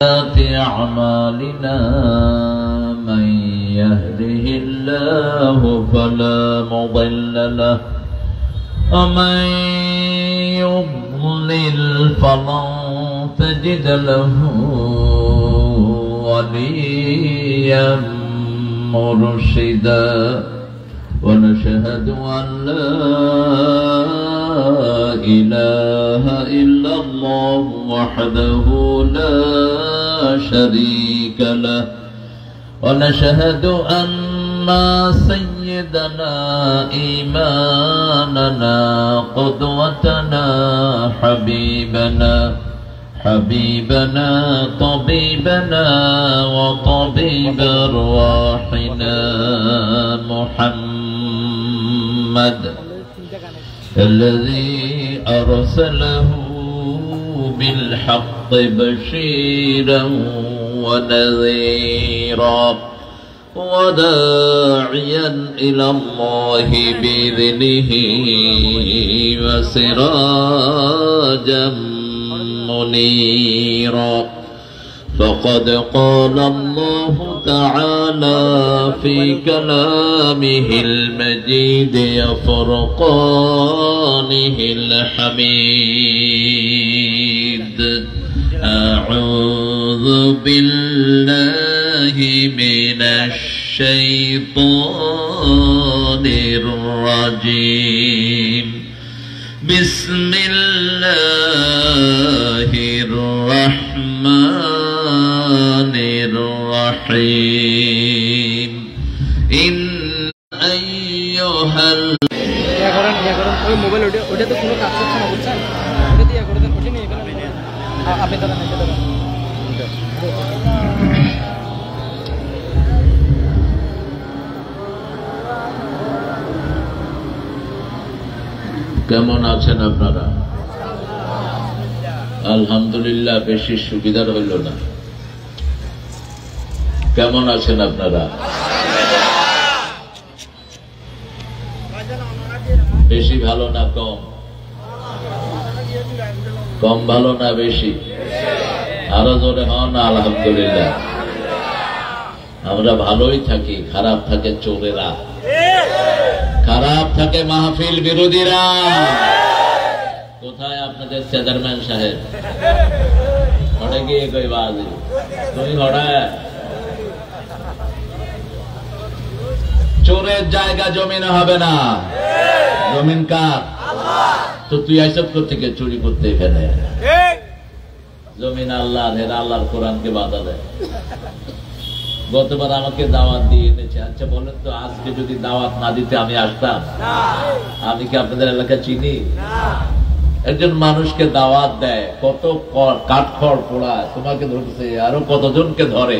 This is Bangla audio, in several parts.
أعمالنا من يهده الله فلا مضل له ومن يضلل فلن تجد له وليا مرشدا ونشهد أن لا إله إلا الله وحده لا شريك له ونشهد أن سيدنا إمامنا قدوتنا حبيبنا طبيبنا وطبيب أرواحنا محمد الذي أرسله بالحق بشيرا ونذيرا وداعيا إلى الله بإذنه وسراجا منيرا فقد قال الله تعالى في كلامه المجيد وفرقانه الحميد أعوذ بالله من الشيطان الرجيم بسم الله الرحمن الرحيم إن أيها কেমন আছেন আপনারা? আলহামদুলিল্লাহ, বেশি সুবিধার হইল না। কেমন আছেন আপনারা? বেশি ভালো না কম? কম ভালো না বেশি? আরো জোরে হন আলহামদুলিল্লাহ। আমরা ভালোই থাকি, খারাপ থাকে চোরেরা, খারাপ থাকে মাহফিল বিরোধীরা। কোথায় আপনাদের চেয়ারম্যান সাহেব? হড়ে গিয়ে কই বাজি তুমি হড়ে? চোরের জায়গা জমিনে হবে না। জমিন কার? তো তুই আইসব থেকে চুরি করতে এখানে? জমিন আল্লাহ, এরা আল্লাহর কোরআনকে বাধা দেয়। গতবার আমাকে দাওয়াত দিয়ে এনেছে। আচ্ছা বলেন তো, আজকে যদি দাওয়াত না দিতে আমি আসতাম? আমি কি আপনাদের এলাকা চিনি? একজন মানুষকে দাওয়াত দেয়, কত কাঠখড় পোড়ায়, তোমাকে ধরছে, আরো কতজনকে ধরে।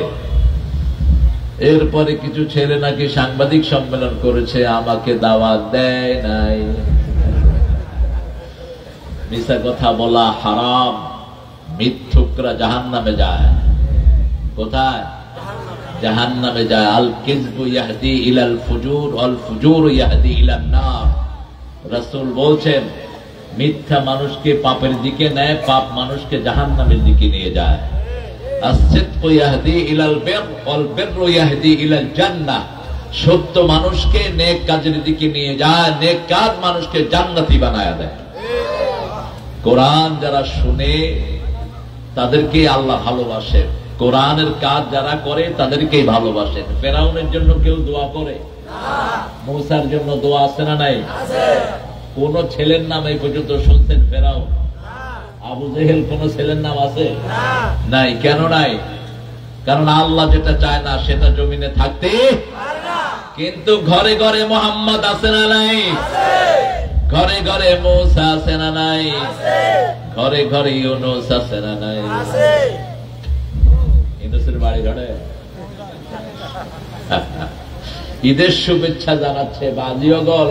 এরপরে কিছু ছেলে নাকি সাংবাদিক সম্মেলন করেছে, আমাকে দাওয়াত দেয় নাই। মিথ্যা কথা বলা হারাম। মিথ্যুকরা জাহান্নামে যায়। কোথায়? জাহান্নামে যায়। আল কিযবু ইয়াহদি ইলাল ফুজুর ওয়াল ফুজুরু ইয়াহদি ইলান নার। রাসূল বলছেন, মিথ্যা মানুষকে পাপের দিকে নেয়, পাপ মানুষকে জাহান্নামের দিকে নিয়ে যায়। as-sidqu ইয়াহদি ইলাল বির ওয়াল বিররু ইয়াহদি ইলাল জান্নাহ। সত্য মানুষকে নেক কাজের দিকে নিয়ে যায়, নেক কাজ মানুষকে জান্নাতি বানায় দেয়। কোরআন যারা শুনে তাদেরকে আল্লাহ ভালোবাসেন, কোরআনের কাজ যারা করে তাদেরকেই ভালোবাসেন। ফেরাউনের জন্য কেউ দোয়া করে? মূসার জন্য দোয়া আছে না নাই? কোন ছেলের নাম এই পর্যন্ত শুনছেন ফেরাউন? আবু জেহেল কোন ছেলের নাম আছে? নাই। কেন নাই? কারণ আল্লাহ যেটা চায় না সেটা জমিনে থাকতে। কিন্তু ঘরে ঘরে মুহাম্মদ আছে না নাই? ঘরে ঘরে মূসা আছে না নাই? ঘরে ঘরে ইউনূস আছে না নাই? ইউনূসের বাড়ি ঘরে। ঈদের শুভেচ্ছা জানাচ্ছে বাজিও গল।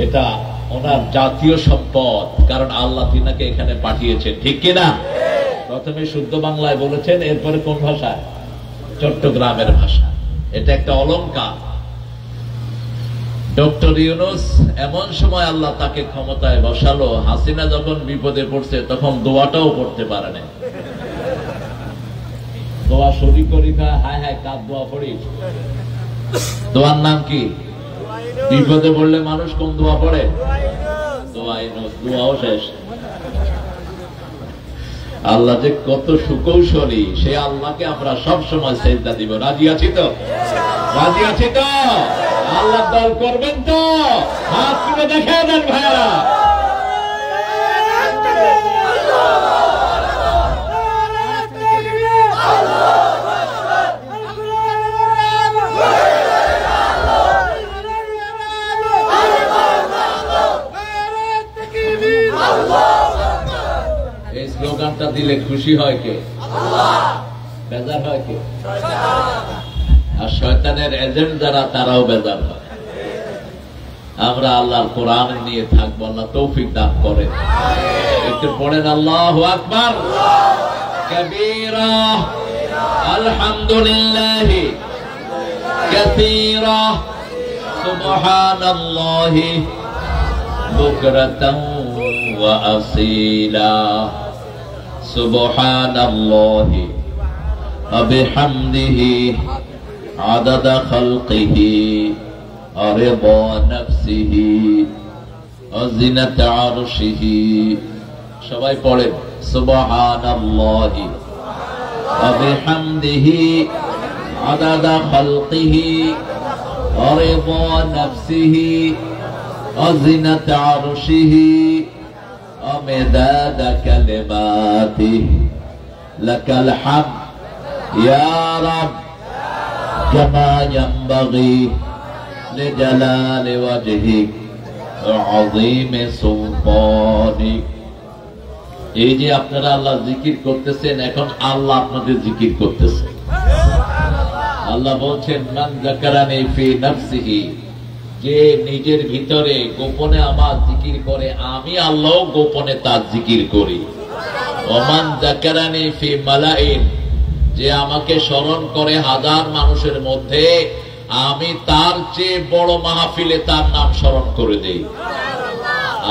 এটা ওনার জাতীয় সম্পদ, কারণ আল্লাহ তিনাকে এখানে পাঠিয়েছেন, ঠিক কিনা? প্রথমে শুদ্ধ বাংলায় বলেছেন, এরপরে কোন ভাষায়? চট্টগ্রামের ভাষা। এটা একটা অলংকার। ডক্টর ইউনূস এমন সময় আল্লাহ তাকে ক্ষমতায় বসালো, হাসিনা যখন বিপদে পড়ছে তখন দোয়াটাও পড়তে পারে না। দোয়া শরী করি হায় হায় কার দোয়া পড়িস? দোয়ার নাম কি? বিপদে পড়লে মানুষ কোন দোয়া পড়ে? দোয়া ইউনূস, দোয়াও শেষ। আল্লাহ যে কত সুকৌশলী, সে আল্লাহকে আমরা সব সময় সেজদা দিব। রাজি আছি তো? রাজি আছি তো? আল্লাহ দল করবেন তো? হাত তুলে দেখা দেন ভাইরা। এই স্লোগানটা দিলে খুশি হয় কে? বেজার হয় কে? আর শয়তানের এজেন্ট যারা, তারাও বেজার হয়। আমরা আল্লাহর কোরআন নিয়ে থাকবো, আল্লাহ তৌফিক দান করেন। একটু পড়েন আল্লাহু আকবার কবীরা, আলহামদুলিল্লাহি কাসীরা, সুবহানাল্লাহি বুকরাতান ওয়া আসীলা, সুবহানাল্লাহি ওয়া বিহামদিহি আদাদা খালকিহি ওয়া রিদা নাফসিহি ওয়া জিনাতা আরশিহি। সবাই পড়েন সুবহানাল্লাহি ওয়া বিহামদিহি আদাদা খালকিহি ওয়া রিদা নাফসিহি ওয়া জিনাতা আরশিহি ওয়া মিদাদা কালিমাতিহি লাকাল হামদ ইয়া রাব কামা ইয়ানবাগি লিজালালি ওয়াজহিক ওয়া আযীমি সুলতানিক। এই যে আপনারা আল্লাহ জিকির করতেছেন, এখন আল্লাহ আপনাদের জিকির করতেছেন। আল্লাহ বলছেন মান যাকারানি ফি নাফসিহি, যে নিজের ভিতরে গোপনে আমার জিকির করে, আমি আল্লাহ গোপনে তার জিকির করি। ওমান যাকারানি ফি মালাইন, যে আমাকে স্মরণ করে হাজার মানুষের মধ্যে, আমি তার চেয়ে বড় মাহফিলে তার নাম স্মরণ করে দেই।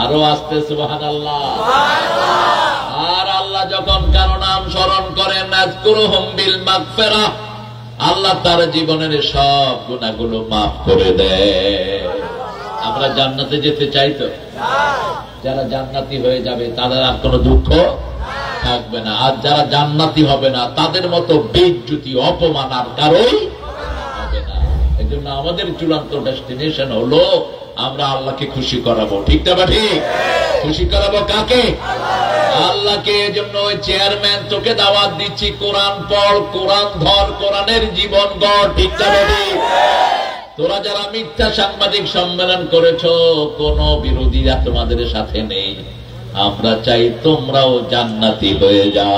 আরো আসতে সুবহানাল্লাহ। আর আল্লাহ যখন কারো নাম স্মরণ করেন, আযকুরুহুম বিল মাগফিরাহ, আল্লাহ তার জীবনের সব গুনাহগুলো মাফ করে দেয়। আমরা জান্নাতে যেতে চাই তো? যারা জান্নাতি হয়ে যাবে তাদের আর কোনো দুঃখ থাকবে না। আর যারা জান্নাতি হবে না, তাদের মতো বেইজ্জতি অপমান আর কারোই হবে না। এই জন্য আমাদের চূড়ান্ত ডেস্টিনেশন হলো আমরা আল্লাহকে খুশি করাবো। ঠিক না বা ঠিক? খুশি করাবো কাকে? আল্লাহকে। এই জন্য ওই চেয়ারম্যান তোকে দাওয়াত দিচ্ছি, কোরআন পড়, কোরআন ধর, কোরআনের জীবন গড়। ঠিক না বা ঠিক? তোরা যারা মিথ্যা সাংবাদিক সম্মেলন করেছো, কোন বিরোধীরা তোমাদের সাথে নেই। আমরা চাই তোমরাও জান্নাতি হয়ে যাও।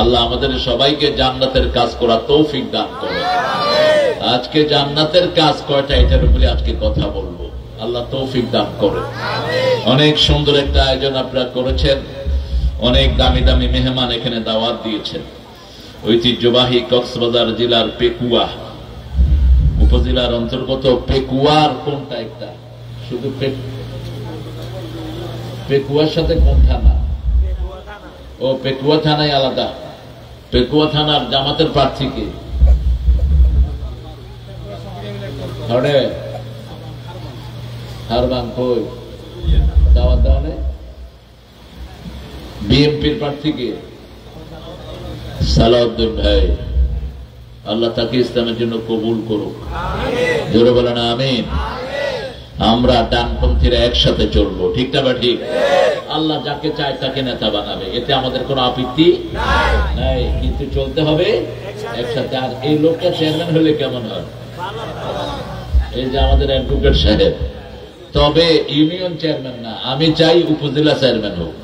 আল্লাহ আমাদের সবাইকে জান্নাতের কাজ করা তৌফিক দান করে। আজকে জান্নাতের কাজ কয়টা, এটার উপরে আজকে কথা বলবো। আল্লাহ তৌফিক দান করে। অনেক সুন্দর একটা আয়োজন আপনারা করেছেন, অনেক দামি দামি মেহমান এখানে দাওয়াত দিয়েছেন। ঐতিহ্যবাহী কক্সবাজার জেলার পেকুয়া উপজেলার অন্তর্গত পেকুয়ার কোনটা একটা, শুধু পেকুয়ার সাথে কোন থানা? ও পেকুয়া থানায় আলাদা। পেকুয়া থানার জামাতের প্রার্থী কে? হারবান কই দাওয়াত দেওয়া নেই? বিএনপির প্রার্থী কে? সালাউদ্দিন ভাই, আল্লাহ তাকে ইসলামের জন্য কবুল করুক। জোরে বলেন আমিন। আমরা ডানপন্থীরা একসাথে চলবো। ঠিক না বা ঠিক? আল্লাহ যাকে চায় তাকে নেতা বানাবে, এতে আমাদের কোনো আপত্তি নাই, কিন্তু চলতে হবে একসাথে। আর এই লোকটা চেয়ারম্যান হলে কেমন হয়? এই যে আমাদের অ্যাডভোকেট সাহেব, তবে ইউনিয়ন চেয়ারম্যান না, আমি চাই উপজেলা চেয়ারম্যান হোক।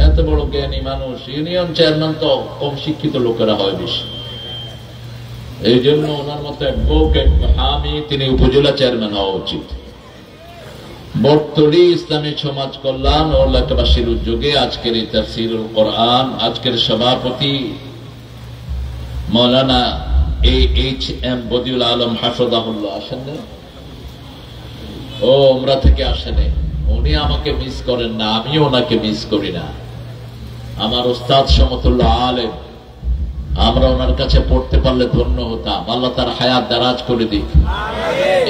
এত বড় জ্ঞানী মানুষ, ইউনিয়ন চেয়ারম্যান তো কম শিক্ষিত লোকেরা হয় বেশি। এই জন্য ওনার মতো অ্যাডভোকেট হামি, তিনি উপজেলা চেয়ারম্যান হওয়া উচিত। বর্তমানে ইসলামী সমাজ কল্যাণ ও এলাকাবাসীর উদ্যোগে আজকের এই তাফসীরুল কোরআন, আজকের সভাপতি মাওলানা AHM বদিউল আলম হাফিজাহুল্লাহ আসেন না? ও উমরা থেকে আসেন। উনি আমাকে মিস করেন না, আমিও ওনাকে মিস করি না। আমার ওস্তাদ সমতুল্য আলেম, আমরা ওনার কাছে পড়তে পারলে ধন্য হতাম। আল্লাহ তার হায়াত দারাজ করে দিক।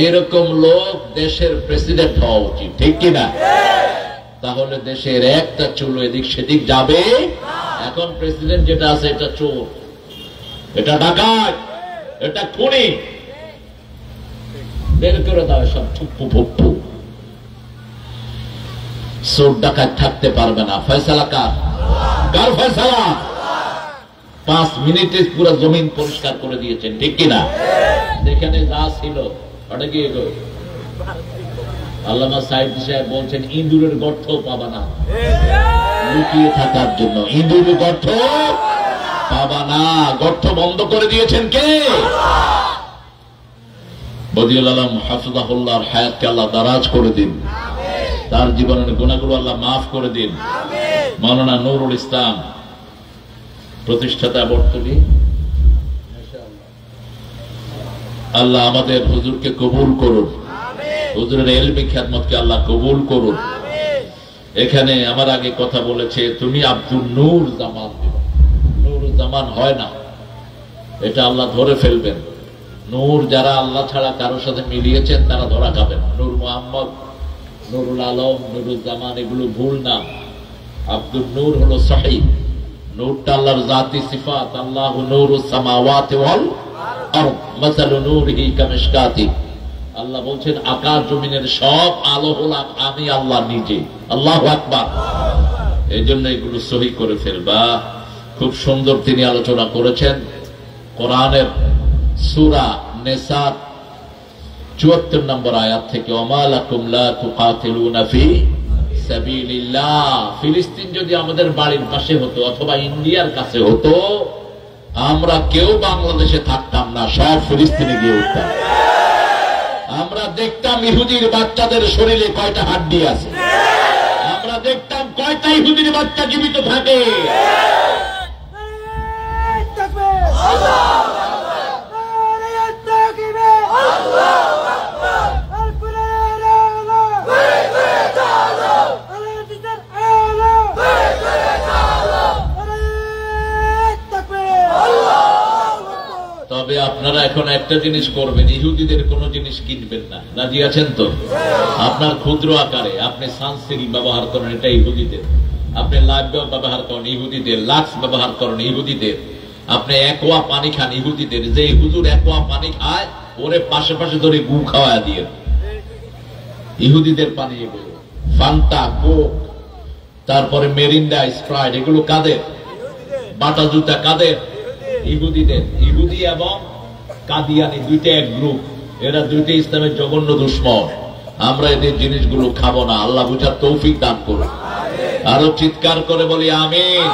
এরকম লোক দেশের প্রেসিডেন্ট হওয়া উচিত, ঠিক কিনা? তাহলে দেশের একটা চুল এদিক সেদিক যাবে। এখন প্রেসিডেন্ট যেটা আছে এটা চোর, এটা ডাকাত, এটা খুনি। বের করে দাও সব ঠুপ্পু ফুপ্পু। চোর ডাকাত থাকতে পারবে না। ফয়সালা কার? কার ফয়সালা? 5 মিনিটে পুরো জমিন পরিষ্কার করে দিয়েছেন, ঠিক কিনা? যেখানে যা ছিল ওটা কি আল্লামা সাইদ সাহেব বলছেন ইঁদুরের গর্ত পাবা না, লুকিয়ে থাকার জন্য ইঁদুরের গর্ত পাবা না। গর্ত বন্ধ করে দিয়েছেন কে? বদিউল আলম হাফিজাহুল্লাহর হায়াতকে আল্লাহ দারাজ করে দিন, তার জীবনের গুনাহগুলো আল্লাহ মাফ করে দিন। মাওলানা নুরুল ইসলাম প্রতিষ্ঠাতা বর্তনী, আল্লাহ আমাদের হুজুরকে কবুল করুন, হুজুরের ইলমি খিদমতকে আল্লাহ কবুল করুন। এখানে আমার আগে কথা বলেছে তুমি আব্দুল নূর জামান, নূর জামান হয় না, এটা আল্লাহ ধরে ফেলবেন। নূর যারা আল্লাহ ছাড়া কারোর সাথে মিলিয়েছেন তারা ধরা খাবেন। নূর মুহাম্মদ, নুরুল আলম, নুরুল জামান এগুলো ভুল নাম। আব্দুল নূর হলো সহিহ। নূরটা আল্লাহর জাতি সিফাত। আল্লাহু নূরুস সামাওয়াতি ওয়াল আরদ মাসালু নূরিহি কামিশকাতি। আল্লাহ বলছেন আকাশ জমিনের সব আলো হলাম আমি আল্লাহ নিজে। আল্লাহু আকবার। এই জন্য এগুলো সহি করে ফেলবা। খুব সুন্দর তিনি আলোচনা করেছেন কোরআনের সূরা নিসা 74 নম্বর আয়াত থেকে ওমা লাকুম লা তুকাতিলুনা ফি সাবিলিল্লাহ। ফিলিস্তিন যদি আমাদের বাড়ির পাশে হতো অথবা ইন্ডিয়ার কাছে হতো, আমরা কেউ বাংলাদেশে থাকতাম না, সব ফিলিস্তিনে গিয়ে উঠতাম। আমরা দেখতাম ইহুদির বাচ্চাদের শরীরে কয়টা হাড্ডি আছে, আমরা দেখতাম কয়টা ইহুদির বাচ্চা জীবিত থাকে। তবে আপনারা এখন একটা জিনিস করবেন, ইহুদিদের কোন জিনিস কিনবেন না। রাজি আছেন তো? আপনার ক্ষুদ্র আকারে আপনি সানসিল ব্যবহার করেন, এটা ইহুদিদের। আপনি লাইভ ব্যবহার করেন ইহুদিদের, লাক্স ব্যবহার করেন ইহুদিদের। আপনি একোয়া পানি খান ইহুদিদের। যে হুজুর একোয়া পানি খায় ওরে পাশে পাশে ধরে গু খাওয়া দিয়ে, ইহুদিদের পানি এগুলো। ফান্টা, কোক, তারপরে মেরিন্ডা, স্প্রাইট, এগুলো কাদের? বাটা জুতা কাদের? ইহুদিদের। ইহুদি এবং কাদিয়ানি দুইটা এক গ্রুপ, এরা দুইটা ইসলামের জঘন্য দুশ্মন। আমরা এদের জিনিসগুলো খাবো না। আল্লাহ বুঝার তৌফিক দান করুন। আরো চিৎকার করে বলি আমিন।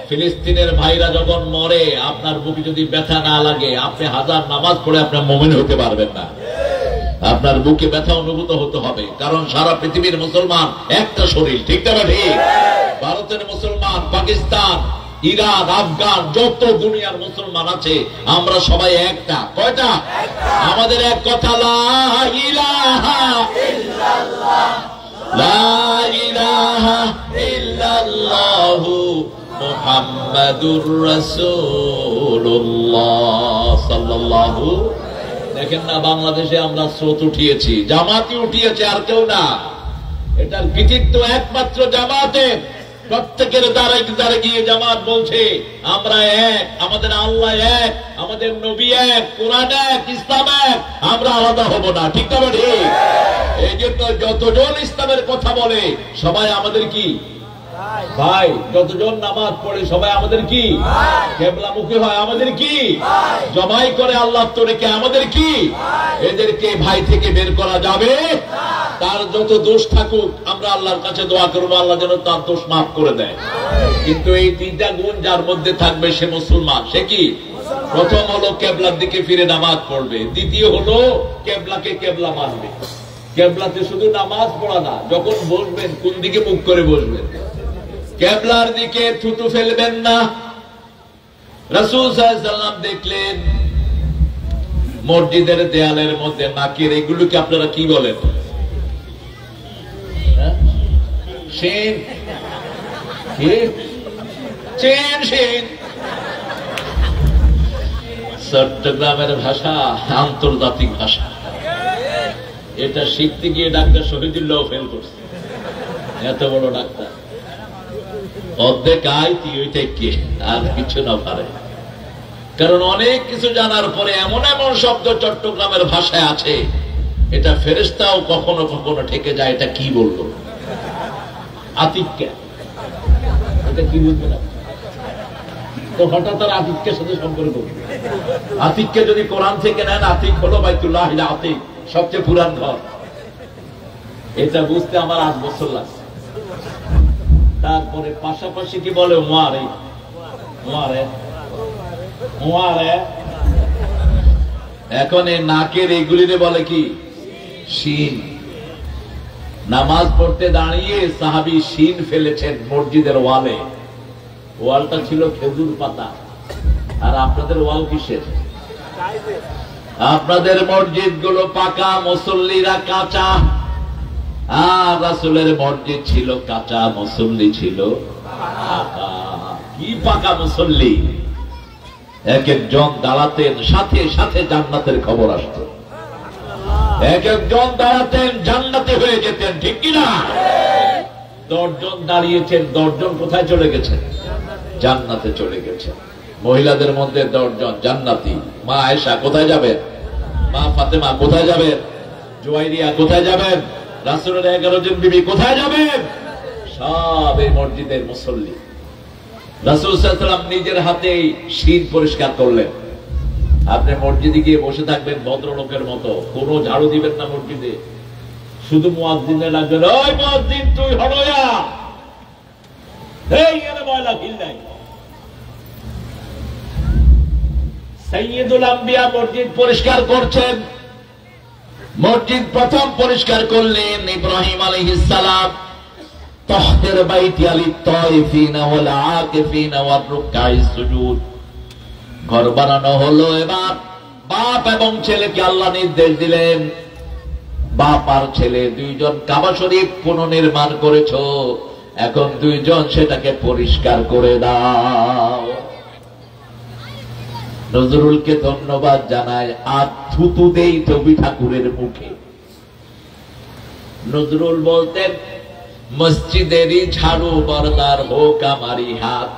ফিলিস্তিনের ভাইরা যখন মরে আপনার বুকে যদি ব্যথা না লাগে, আপনি হাজার নামাজ পড়ে আপনার মুমিন হতে পারবেন না। আপনার বুকে ব্যথা অনুভূত হতে হবে, কারণ সারা পৃথিবীর মুসলমান একটা শরীর, ঠিক না ঠিক? ভারতের মুসলমান, পাকিস্তান, ইরান, আফগান, যত দুনিয়ার মুসলমান আছে আমরা সবাই একটা। কয়টা? আমাদের এক কথা, লা ইলাহা ইল্লাল্লাহ, লা ইলাহা ইল্লাল্লাহু মুহাম্মাদুর রাসূলুল্লাহ সাল্লাল্লাহু। দেখেন না বাংলাদেশে আমরা স্রোত উঠিয়েছি, জামাতি উঠিয়েছে, আর কেউ না। এটার কৃতিত্ব একমাত্র জামাতের। প্রত্যেকের দ্বারা দ্বারা গিয়ে জামাত বলছে আমরা এক, আমাদের আল্লাহ এক, আমাদের নবী এক, কোরআন এক, ইসলাম এক, আমরা আলাদা হব না, ঠিক না ঠিক? এই জন্য যতজন ইসলামের কথা বলে সবাই আমাদের কি ভাই, যতজন নামাজ পড়ে সবাই আমাদের কি কিবলামুখী হয়, আমাদের কি জবাই করে আল্লাহ তরিকে, আমাদের কি? এদেরকে ভাই থেকে বের করা যাবে? তার যত দোষ থাকুক আমরা আল্লাহর কাছে দোয়া করবো আল্লাহ যেন তার দোষ মাফ করে দেয়। কিন্তু এই তিনটা গুণ যার মধ্যে থাকবে সে মুসলমান। সে কি? প্রথম হলো কেবলার দিকে ফিরে নামাজ পড়বে, দ্বিতীয় হলো কেবলাকে কেবলা মানবে। কেবলাতে শুধু নামাজ পড়া না, যখন বসবেন কোন দিকে মুখ করে বসবেন, কেবলার দিকে থুতু ফেলবেন না। রাসূল সাল্লাল্লাহু আলাইহি ওয়াসাল্লাম দেখলেন মসজিদের দেয়ালের মধ্যে নাকের এগুলোকে আপনারা কি বলেন? শিন, চেন, শিন। চট্টগ্রামের ভাষা আন্তর্জাতিক ভাষা। এটা শিখতে গিয়ে ডাক্তার শহীদুল্লাহ ফেল করছে, এত বড় ডাক্তার। অর্ধেক আইতি ওইটাই কে আর কিছু না পারে। কারণ অনেক কিছু জানার পরে এমন এমন শব্দ চট্টগ্রামের ভাষায় আছে, এটা ফেরেশতাও কখনো কখনো ঠেকে যায়। এটা কি বললো? আতিক্যা। এটা কি বুঝবে না তো হঠাৎ আর আতিক্যের সাথে সম্পর্ক। আতিক্যে যদি কোরআন থেকে নেন, আতিক হলো বাইতুল্লাহ আতিক, সবচেয়ে পুরান ঘর। এটা বুঝতে আমার 8 বছর লাগছে। তারপরে পাশাপাশি কি বলে? ওয়ারে ওয়ারে ওয়ারে। এখন এই নাকের এইগুলিরে বলে কি? শিন। নামাজ পড়তে দাঁড়িয়ে সাহাবী শিন ফেলেছেন মসজিদের ওয়ালে। ওয়ালটা ছিল খেজুর পাতা। আর আপনাদের ওয়াল কিসের? আপনাদের মসজিদ গুলো পাকা, মুসল্লিরা কাঁচা। আর রাসূলের মসজিদ ছিল কাঁচা, মুসল্লি ছিল পাকা। কি পাকা মুসল্লি! এক একজন দাঁড়াতেন, সাথে সাথে জান্নাতের খবর আসতো। এক একজন দাঁড়াতেন, জান্নাতে হয়ে যেতেন, ঠিক কিনা? 10 জন দাঁড়িয়েছেন, 10 জন কোথায় চলে গেছেন? জান্নাতে চলে গেছে। মহিলাদের মধ্যে 10 জন জান্নাতি। মা আয়েশা কোথায় যাবেন? মা ফাতেমা কোথায় যাবেন? জুয়াইরিয়া কোথায় যাবেন? রাসূলের 11 জন বিবি কোথায় যাবেন? সব এই মসজিদের মুসল্লি। রাসূল সাল্লাল্লাহু আলাইহি ওয়াসাল্লাম নিজের হাতেই শিন পরিষ্কার করলেন। আপনি মসজিদে গিয়ে বসে থাকবেন ভদ্রলোকের মতো, কোনো ঝাড়ু দিবেন না মসজিদে। শুধু মুয়াজ্জিনের লাগবেন, ওই মুয়াজ্জিন তুই হড়য়া, এই এর ময়লা ফিল্লাই। সাইয়্যিদুল আম্বিয়া মসজিদ পরিষ্কার করছেন। মসজিদ প্রথম পরিষ্কার করলেন ইব্রাহিম আলাইহিস সালাম। তাহতির বাইতি লিত-তাইফিনা ওয়াল আকিফিনা ওয়ার রুকআইস সুজুদ। ঘর বানানো হলো। এবার বাপ এবং ছেলেকে আল্লাহ নির্দেশ দিলেন, বাপ আর ছেলে 2 জন কাবা শরীফ পুনর্নির্মাণ করেছো, এখন 2 জন সেটাকে পরিষ্কার করে দাও। নজরুলকে ধন্যবাদ জানায়। আর থুতু দেই রবি ঠাকুরের মুখে। নজরুল বলতেন, মসজিদেরই ঝাড়ু বরদার হোক আমারই হাত।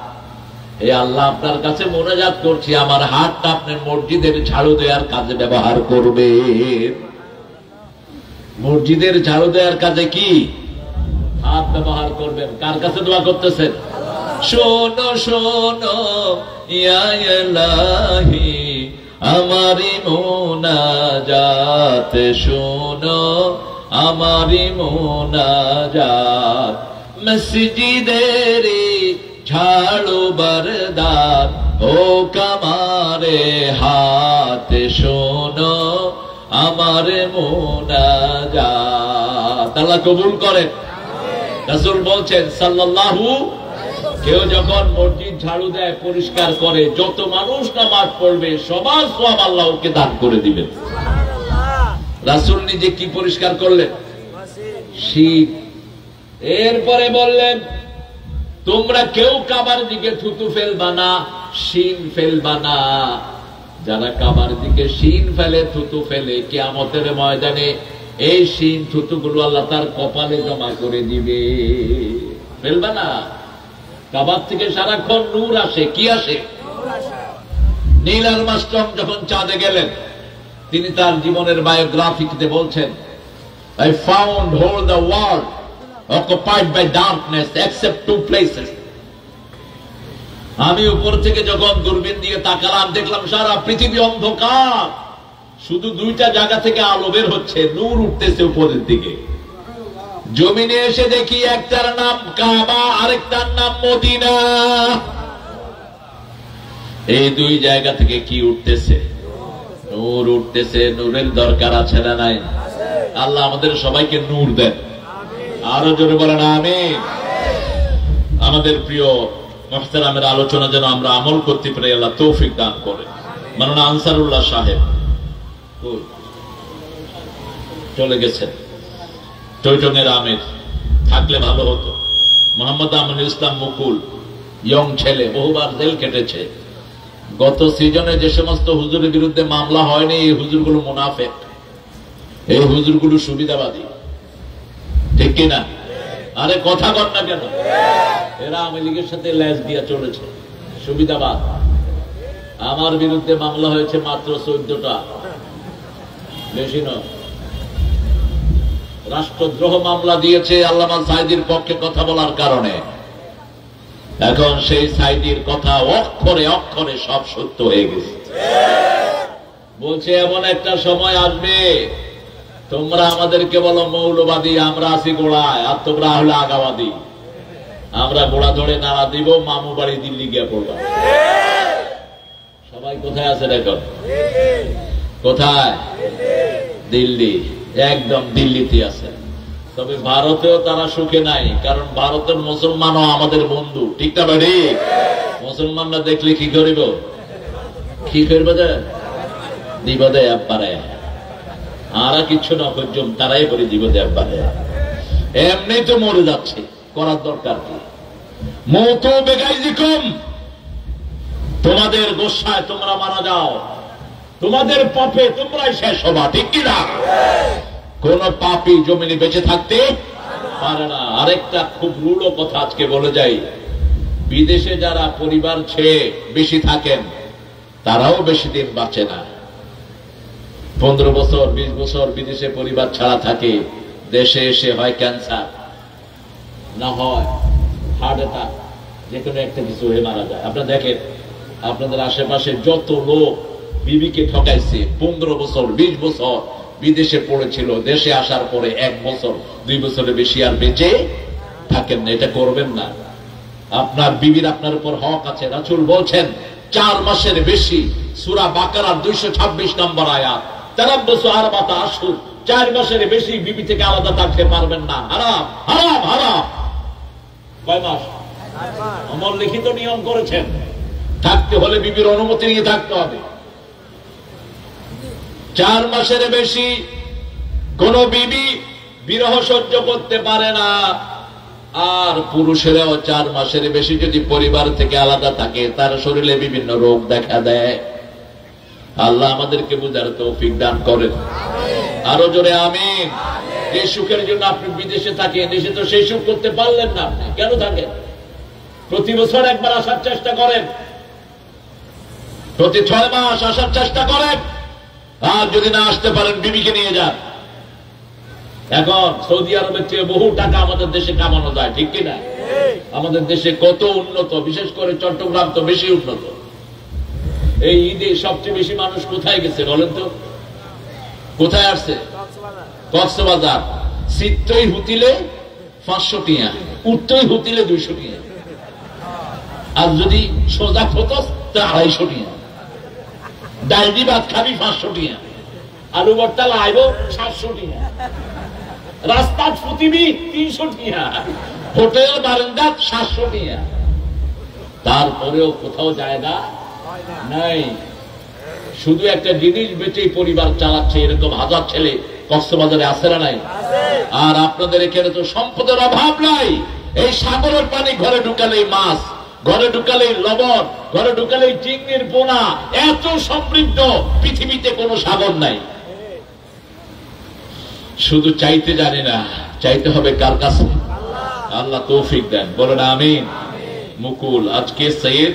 হে আল্লাহ, আপনার কাছে মোনাজাত করছি, আমার হাতটা আপনি মসজিদের ঝাড়ু দেওয়ার কাজে ব্যবহার করবেন। মসজিদের ঝাড়ু দেওয়ার কাজে কি হাত ব্যবহার করবেন? কার কাছে দোয়া করতেছেন? শোনো শোনো ইয়া ইলাহি আমারি মুনাজাত, শোনো আমারি মুনাজাত। মসজিদেরি ঝাড়ু বরদার হোক আমারে হাত, শোনো আমার মুনাজাত। আল্লাহ কবুল করেন। রাসূল বলছেন সাল্লাল্লাহু, কেউ যখন মসজিদ ঝাড়ু দেয়, পরিষ্কার করে, যত মানুষ নামাজ পড়বে সবার সওয়াব আল্লাহ ওকে দান করে দিবেন। রাসূল নিজে কি পরিষ্কার করলেন? শিন। এরপরে বললেন, তোমরা কেউ কাবার দিকে থুতু ফেলবা না, শিন ফেলবা না। যারা কাবার দিকে শিন ফেলে, থুতু ফেলে, কিয়ামতের ময়দানে এই শিন থুতুগুলো আল্লাহ তার কপালে জমা করে দিবে। ফেলবা না। কাবার থেকে সারাক্ষণ নূর আসে। কি আসে? নীল আর্মস্ট্রং যখন চাঁদে গেলেন, তিনি তার জীবনের বায়োগ্রাফিতে বলছেন, I found whole the world occupied by darkness except 2 places. আমি উপর থেকে যখন দূরবীন দিয়ে তাকালাম, দেখলাম সারা পৃথিবী অন্ধকার, শুধু 2টা জায়গা থেকে আলো বের হচ্ছে, নূর উঠতেছে উপরের দিকে। জমিনে এসে দেখি একটার নাম কাবা, আরেকটার নাম মদিনা। এই 2 জায়গা থেকে কি উঠতেছে? নূর উঠতেছে। নূরের দরকার আছে না নাই? আল্লাহ আমাদের সবাইকে নূর দেন। আরো জোরে বলেন আমিন। আমাদের প্রিয় মুহতারামের আলোচনা যেন আমরা আমল করতে পারি, আল্লাহ তৌফিক দান করেন। মাওলানা আনসারুল্লাহ সাহেব চলে গেছেন টৈটনের আমির, থাকলে ভালো হতো। মোহাম্মদ আমিনুল ইসলাম মুকুল, ইয়ং ছেলে, বহুবার জেল কেটেছে। গত সিজনে যে সমস্ত হুজুরের বিরুদ্ধে মামলা হয়নি, এই হুজুরগুলো মুনাফেক, এই হুজুরগুলো সুবিধাবাদী, ঠিক কিনা? আরে কথা কর না কেন? এরা আওয়ামী লীগের সাথে লেজ দিয়ে চলেছে, সুবিধাবাদ। আমার বিরুদ্ধে মামলা হয়েছে মাত্র 14টা, বেশি নয়। রাষ্ট্রদ্রোহ মামলা দিয়েছে আল্লামা সাঈদীর পক্ষে কথা বলার কারণে। এখন সেই সাঈদীর কথা অক্ষরে অক্ষরে সব সত্য হয়ে গেছে। বলছে এমন একটা সময় আসবে, তোমরা আমাদেরকে বলো মৌলবাদী, আমরা আছি গোড়ায়, আর তোমরা হলে আগাবাদী। আমরা গোড়া ধরে নাড়া দিব, মামু বাড়ি দিল্লি গিয়ে পড়বা। সবাই কোথায় আছেন এখন? কোথায়? দিল্লি, একদম দিল্লিতে আছে। তবে ভারতেও তারা সুখে নাই, কারণ ভারতের মুসলমানও আমাদের বন্ধু, ঠিক না ভাই? মুসলমানরা দেখলে কি করিব, কি করবে? দিব দে একবারে, আর কিচ্ছু না করছুম, তারাই করে দিব দে একবারে। এমনি তো মরে যাচ্ছে, করার দরকার কি? মতো বেগাইজি কম, তোমাদের গোসায় তোমরা মারা যাও, তোমাদের পাপে তোমরাই শেষ হবা, ঠিক কিনা? কোন পাপী জমিনে বেঁচে থাকতে পারে না। আরেকটা খুব রূঢ় কথা আজকে বলে যাই, বিদেশে যারা পরিবার ছেড়ে বেশি থাকেন তারাও বেশি দিন বাঁচে না। 15 বছর 20 বছর বিদেশে পরিবার ছাড়া থাকে, দেশে এসে হয় ক্যান্সার, না হয় হার্ট অ্যাটাক, যে কোনো একটা কিছু হয়ে মারা যায়। আপনারা দেখেন, আপনাদের আশেপাশে যত লোক বিবিকে ঠকাইছে, 15 বছর 20 বছর বিদেশে পড়েছিল, দেশে আসার পরে 1 বছর 2 বছরের বেশি আর বেঁচে থাকেন না। এটা করবেন না। আপনার বিবির আপনার উপর হক আছে। রাসূল বলছেন 4 মাসের বেশি, সূরা বাকারার 226 নম্বর আয়াত, তারাব্বুসু আরবাতা আশহুর, 4 মাসের বেশি বিবি থেকে আলাদা থাকতে পারবেন না। হারাম, হারাম, হারাম। কয় মাস? আমল লিখিত নিয়ম করেছেন, থাকতে হলে বিবির অনুমতি নিয়ে থাকতে হবে। 4 মাসের বেশি কোন বিবি বিরহ সহ্য করতে পারে না। আর পুরুষেরাও 4 মাসের বেশি যদি পরিবার থেকে আলাদা থাকে, তার শরীরে বিভিন্ন রোগ দেখা দেয়। আল্লাহ আমাদেরকে বুঝার তৌফিক দান করেন। আরো জোরে আমিন। যে সুখের জন্য আপনি বিদেশে থাকেন, দেশে তো সেই সুখ করতে পারলেন না, আপনি কেন থাকেন? প্রতি বছর একবার আসার চেষ্টা করেন, প্রতি 6 মাস আসার চেষ্টা করেন। আর যদি না আসতে পারেন, বিবিকে নিয়ে যান। এখন সৌদি আরবের চেয়ে বহু টাকা আমাদের দেশে কামানো যায়, ঠিক কিনা? আমাদের দেশে কত উন্নত, বিশেষ করে চট্টগ্রাম তো বেশি উন্নত। এই ঈদে সবচেয়ে বেশি মানুষ কোথায় গেছে বলেন তো? কোথায় আসছে? কক্সবাজার। সিটই হুতিলে 500 টিয়া, উঠতই হুতিলে 200 টিয়া, আর যদি সোজা খতস তা 250 টিয়া। ডাল দি ভাত খাবি 500 টিয়া, আলু ভর্তা লাইব 700 টিয়া, রাস্তা ফুতিবি 300 টিয়া, হোটেল বারান্দা 700 টিয়া। তারপরেও কোথাও জায়গা নাই। শুধু একটা জিনিস বেচে পরিবার চালাচ্ছে, এরকম হাজার ছেলে কক্সবাজারে আছে না নাই? আর আপনাদের এখানে তো সম্পদের অভাব নাই। এই সাগরের পানি ঘরে ঢুকালেই মাছ, ঘরে ঢুকালেই লবণ, ঘরে ঢুকালেই চিংড়ির পোনা। এত সমৃদ্ধ পৃথিবীতে কোনো সাগর নাই। শুধু চাইতে জানি না, চাইতে হবে কার কাছে? আল্লাহ তৌফিক দেন, বলেন আমিন। মুকুল, আজকে সৈয়দ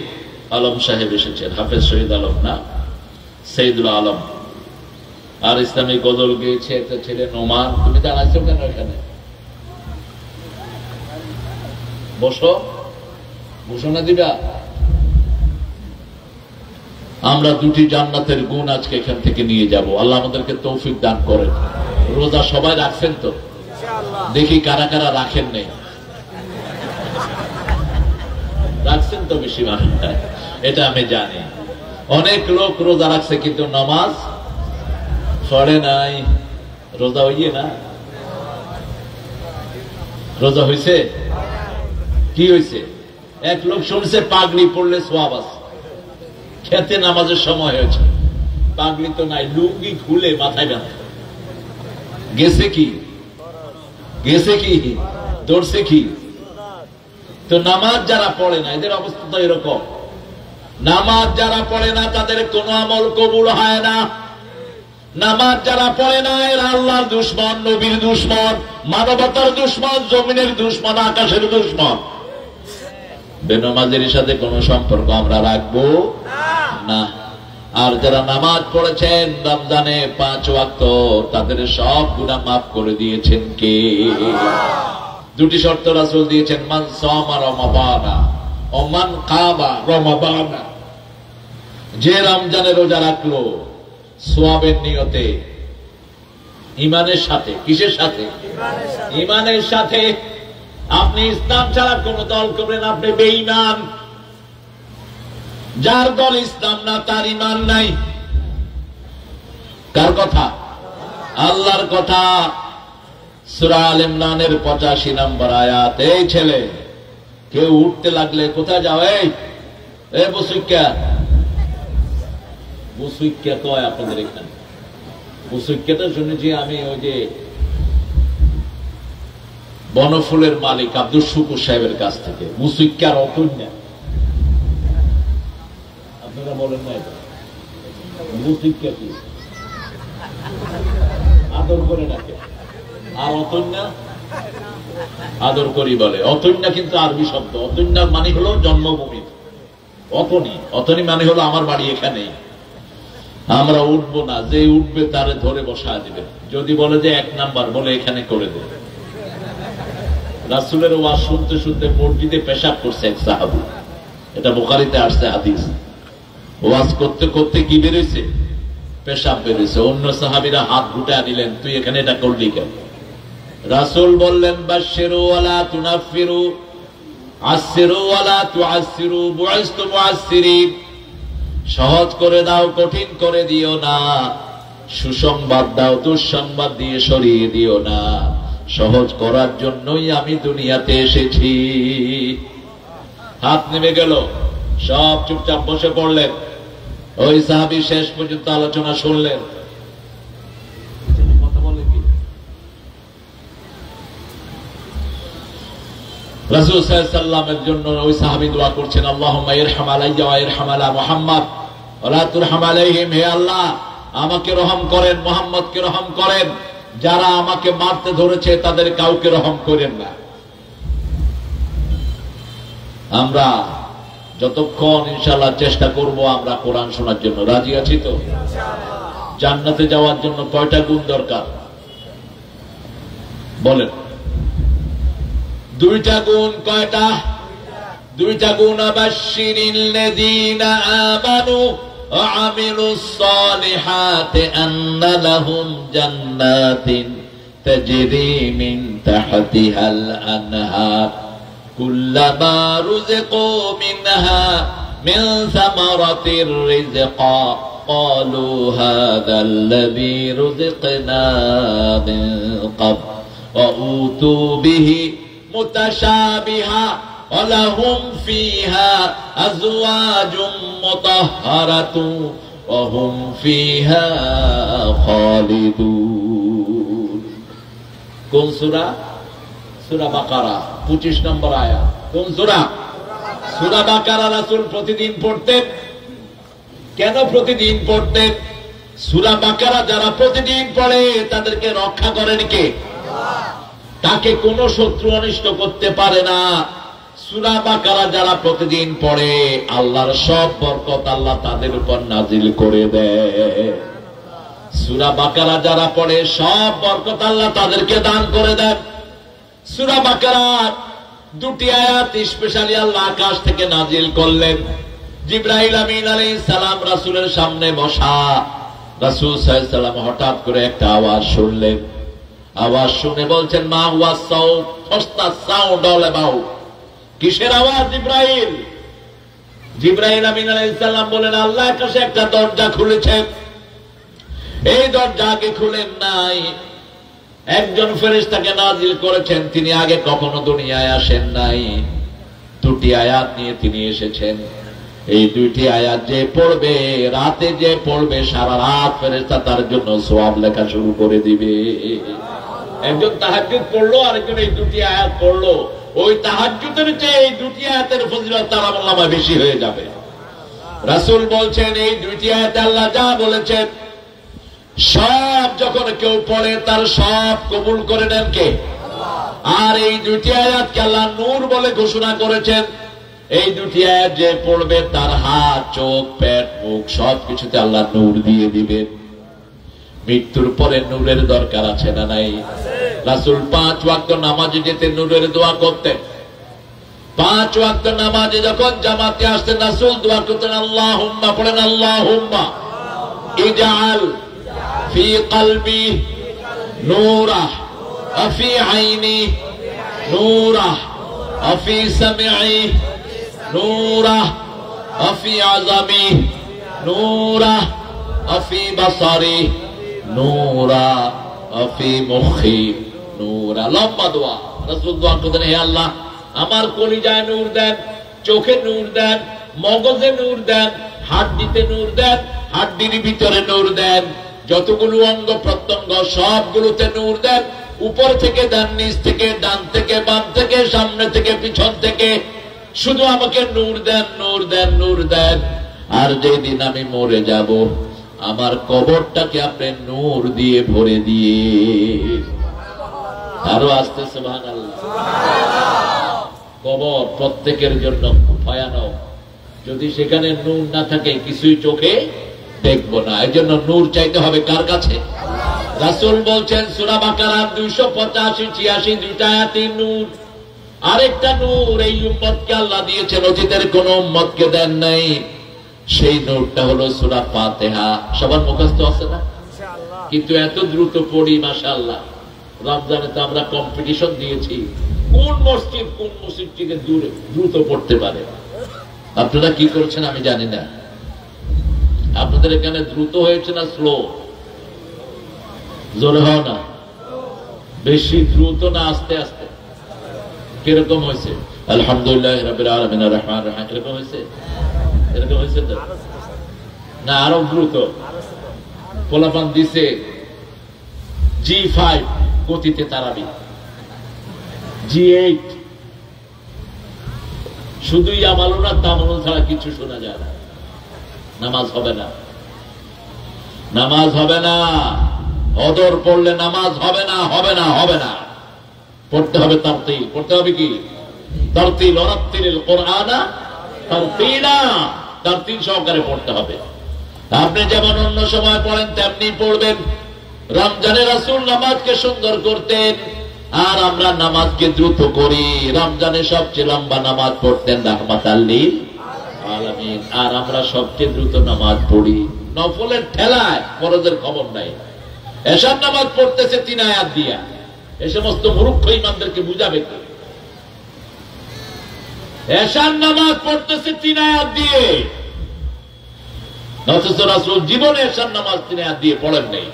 আলম সাহেব এসেছেন, হাফেজ শহীদ আলম না, সৈয়দুল আলম। আর ইসলামী গজল গেয়েছে একটা ছেলে নোমান। তুমি দাঁড়াইছো কেন এখানে? বসো, ঘোষণা দিবা। আমরা 2টি জান্নাতের গুণ আজকে এখান থেকে নিয়ে যাব। আল্লাহ আমাদেরকে তৌফিক দান করেন। রোজা সবাই রাখছেন তো? দেখি কারা কারা রাখেন নেই। রাখছেন তো বেশিরভাগ, এটা আমি জানি। অনেক লোক রোজা রাখছে কিন্তু নামাজ পড়ে নাই। রোজা হইয়ে না? রোজা হইছে? কি হইছে? এক লোক শুনছে পাগড়ি পড়লে সওয়াব আছে, খেতে নামাজের সময় হয়েছে, পাগড়ি তো নাই, লুঙ্গি খুলে মাথায় বাঁধে। গেছে কি দৌড়ছে কি? তো নামাজ যারা পড়ে না এদের অবস্থা তো এরকম। নামাজ যারা পড়ে না তাদের কোন আমল কবুল হয় না। নামাজ যারা পড়ে না এরা আল্লাহর দুশমন, নবীর দুশমন, মানবতার দুশমন, জমিনের দুশমন, আকাশের দুশমন। বেনামাজের সাথে কোন সম্পর্ক আমরা রাখবো না। আর যারা নামাজ পড়েছেন রমজানে 5 ওয়াক্ত, তাদের সব গুনাহ মাফ করে দিয়েছেন কে? দুটি শর্ত রাসূল দিয়েছেন, মান সামা রমাদানা ও মান কাবা রমাদানা। যে রমজানে রোজা রাখলো সওয়াবের নিয়তে, ঈমানের সাথে। কিসের সাথে? ঈমানের সাথে। আপনি ইসলাম ছাড়া কোন দল করবেন, আপনি বেঈমান। যার দল ইসলাম না তার ঈমান নাই। কার কথা? আল্লাহর কথা। সূরা আল ইমরানের 85 নম্বর আয়াত। এই ছেলে, কেউ উঠতে লাগলে কোথায় যাও? এই বসুইক্কা কয় আপনাদের এখানে? বসুইক্কাটা শুনেছি আমি ওই যে বনফুলের মালিক আব্দুল শুকুর সাহেবের কাছ থেকে। মুসুইক্কার অতন্যা আপনারা বলেন না, এটা মুসুইক্কা কি? আদর করে ডাকে। আর অতন্যা আদর করি বলে। অতন্যা কিন্তু আরবি শব্দ। অতন্যা মানে হলো জন্মভূমি। অতনি মানে হলো আমার বাড়ি এখানে। আমরা উঠবো না, যে উঠবে তারে ধরে বসা দিবে। যদি বলে যে 1 নাম্বার, বলে এখানে করে দেবে। রাসূলের ওয়াজ শুনতে শুনতে মসজিদে পেশাব করছে এক সাহাবী। এটা বুখারীতে আসছে হাদিস। ওয়াজ করতে করতে কি বেরোইছে? পেশাব বেরোইছে। অন্য সাহাবীরা হাত গুটা দিলেন, তুই এখানে এটা করলি কেন? রাসূল বললেন, বাশশিরু ওয়ালা তুনাফিরু, আশশিরু ওয়ালা তুআসসিরু, বুইসতু মুআসসিরিন। সহজ করে দাও, কঠিন করে দিও না। সুসংবাদ দাও, দুঃসংবাদ দিয়ে সরিয়ে দিও না। সহজ করার জন্যই আমি দুনিয়াতে এসেছি। হাত নেমে গেল, সব চুপচাপ বসে পড়লেন। ওই সাহাবী শেষ পর্যন্ত আলোচনা শুনলেন। কথা বলে কি? রাসূল সাল্লাল্লাহু আলাইহি ওয়াসাল্লামের জন্য ওই সাহাবী দোয়া করছেন, আল্লাহুম্মা ইরহাম আলাইয়া ওয়া ইরহাম আলা মুহাম্মদ ওয়া লা তুরহাম আলাইহিম। হে আল্লাহ, আমাকে রহম করেন, মুহাম্মদকে রহম করেন। যারা আমাকে মারতে ধরেছে তাদের কাউকে রহম করেন না। আমরা যতক্ষণ ইনশাআল্লাহ চেষ্টা করব আমরা কোরআন শোনার জন্য। রাজি আছি তো? জান্নাতে যাওয়ার জন্য কয়টা গুণ দরকার বলেন? 2টা গুণ। কয়টা? 2টা গুণ। বাশশিরিল লাযীনা আমানু ওয়া আমিলুস সালিহাতি আন্না লাহুম জান্নাতিন তাজরি মিন তাহতিহাল আনহার কুল্লামা রুযিকু মিনহা মিন সামারাতির রিজকা ক্বালু হাযাল্লাযী রুযিকনা মিন ক্বাবল ওয়া উতু বিহি মুতাশাবিহা ওয়া লাহুম ফিহা আজওয়াজুম মুতাহহারাতুন ওয়া হুম ফিহা খালিদুন। কোন সূরা? সূরা বাকারা 25 নম্বর আয়াত। কোন সূরা? সূরা বাকারা রাসূল প্রতিদিন পড়তেন। কেন প্রতিদিন পড়তেন? সূরা বাকারা যারা প্রতিদিন পড়ে তাদেরকে রক্ষা করেন কে? তাকে কোন শত্রু অনিষ্ট করতে পারে না। সূরা বাকারা যারা প্রতিদিন পড়ে আল্লাহর সব বরকত আল্লাহ তাদের উপর নাজিল করে দেয়। সূরা বাকারা যারা পড়ে সব বরকত আল্লাহ তাদেরকে দান করে দেন। সূরা বাকারার 2টি আয়াত স্পেশালি আল্লাহ আকাশ থেকে নাজিল করলেন। জিবরাইল আমিন আলাইহিস সালাম রাসূলের সামনে বসা। রাসূল সাল্লাল্লাহু আলাইহি ওয়াসাল্লাম হঠাৎ করে একটা আওয়াজ শুনলেন। আওয়াজ শুনে বলছেন, মা হুয়া sound? What's the sound all about? কিসের আওয়াজ জিবরাইল? জিবরাইল আমিন আলাইহিস সালাম বলেন, আল্লাহ আকাশে একটা দরজা খুলেছেন। এই দরজা আগে খুলেন নাই। একজন ফেরেশতাকে নাজিল করেছেন, তিনি আগে কখনো দুনিয়ায় আসেন নাই। 2টি আয়াত নিয়ে তিনি এসেছেন। এই দুইটি আয়াত যে পড়বে, রাতে যে পড়বে, সারা রাত ফেরেশতা তার জন্য সওয়াব লেখা শুরু করে দিবে। একজন তাহাজ্জুদ পড়লো, আরেকজন এই দুটি আয়াত পড়লো, ওই তাহাজ্জুদের চেয়ে এই দুটি আয়াতের ফজিলত তার আমলনামায় বেশি হয়ে যাবে। রাসূল বলছেন এই দুইটি আয়াতে আল্লাহ যা বলেছেন সব যখন কেউ পড়ে তার সব কবুল করে নেন কে? আর এই দুটি আয়াতকে আল্লাহ নূর বলে ঘোষণা করেছেন। এই দুটি আয়াত যে পড়বে তার হাত, চোখ, পেট, মুখ সবকিছুতে আল্লাহ নূর দিয়ে দিবেন। মৃত্যুর পরে নূরের দরকার আছে না নাই? রাসূল 5 ওয়াক্ত নামাজে যেতে নূরের দোয়া করতেন। 5 ওয়াক্ত নামাজে যখন জামাতে আসতেন রাসূল দোয়া করতেন, আল্লাহুম্মা, পড়েন আল্লাহুম্মা ইজআল ফি কলবি নূরা ওয়া ফি আইনি নূরা ওয়া ফি সামঈ নূরা ওয়া ফি আযামি নূরা ওয়া ফি বাসারি নূরা ওয়া ফি মুখি নূরা। লম্বা দোয়া। রাসূল দোয়া করতেন, হে আল্লাহ আমার কলিজায় নূর দেন, চোখে নূর দেন, মগজে নূর দেন, হাড্ডিতে নূর দেন, হাড্ডির ভিতরে নূর দেন, যতগুলো অঙ্গ প্রত্যঙ্গ সবগুলোতে নূর দেন, উপর থেকে দেন, নিচ থেকে, ডান থেকে, বাম থেকে, সামনে থেকে, পিছন থেকে, শুধু আমাকে নূর দেন, নূর দেন, নূর দেন। আর যেদিন আমি মরে যাব আমার কবরটাকে আপনি নূর দিয়ে ভরে দিয়ে। আরো আসতে সুবহানাল্লাহ। কবর প্রত্যেকের জন্য ভয়ানক, যদি সেখানে নূর না থাকে কিছুই চোখে দেখবো না। এই জন্য নূর চাইতে হবে কার কাছে? রাসূল বলছেন সূরা বাকারা 285-86 দুইটা আয়াতে নূর। আরেকটা নূর এই উম্মতকে আল্লাহ দিয়েছেন, অতীতের কোন উম্মতকে দেন নাই। সেই নূরটা হলো সূরা ফাতিহা। সবার মুখস্থ আছে না? কিন্তু এত দ্রুত পড়ি মাশাআল্লাহ। রমজানে তো আমরা কম্পিটিশন দিয়েছি কোন মসজিদ থেকে দ্রুত পড়তে পারে। আপনারা কি করছেন আমি জানি না। আপনাদের এখানে দ্রুত হয়েছে না স্লো? জোরে হও না, বেশি দ্রুত না আস্তে আস্তে? কিরকম হয়েছে? আলহামদুলিল্লাহ রাব্বিল আলামিন আর রহমানির রহিম, এরকম হয়েছে? এরকম হয়েছে তো না? আরো দ্রুত পোলাপান দিছে G5 গতিতে তারাবি, G8 শুধুই আমালু না তামালু ছাড়া কিছু শোনা যায় না। নামাজ হবে না, নামাজ হবে না। অদর পড়লে নামাজ হবে না, হবে না, হবে না। পড়তে হবে তারতিল। পড়তে হবে কি? তারতিল। ওয়ারাত্তিলিল কুরআনা তারতিলা। তারতিল সহকারে পড়তে হবে। আপনি যেমন অন্য সময় পড়েন তেমনি পড়বেন। রমজানে রাসূল নামাজকে সুন্দর করতেন আর আমরা নামাজকে দ্রুত করি। রমজানে সবচেয়ে লম্বা নামাজ পড়তেন রাহমাতাল লিল আলামিন, আর আমরা সবচেয়ে দ্রুত নামাজ পড়ি। নফলের ঠেলায় ফরজের খবর নাই। এশার নামাজ পড়তেছে 3 আয়াত দিয়া। এই সমস্ত মূর্খ ইমামদেরকে বুঝাবে কি? এশার নামাজ পড়তেছে 3 আয়াত দিয়ে, অথচ রাসূল জীবনে এশার নামাজ 3 আয়াত দিয়ে পড়েন নাই।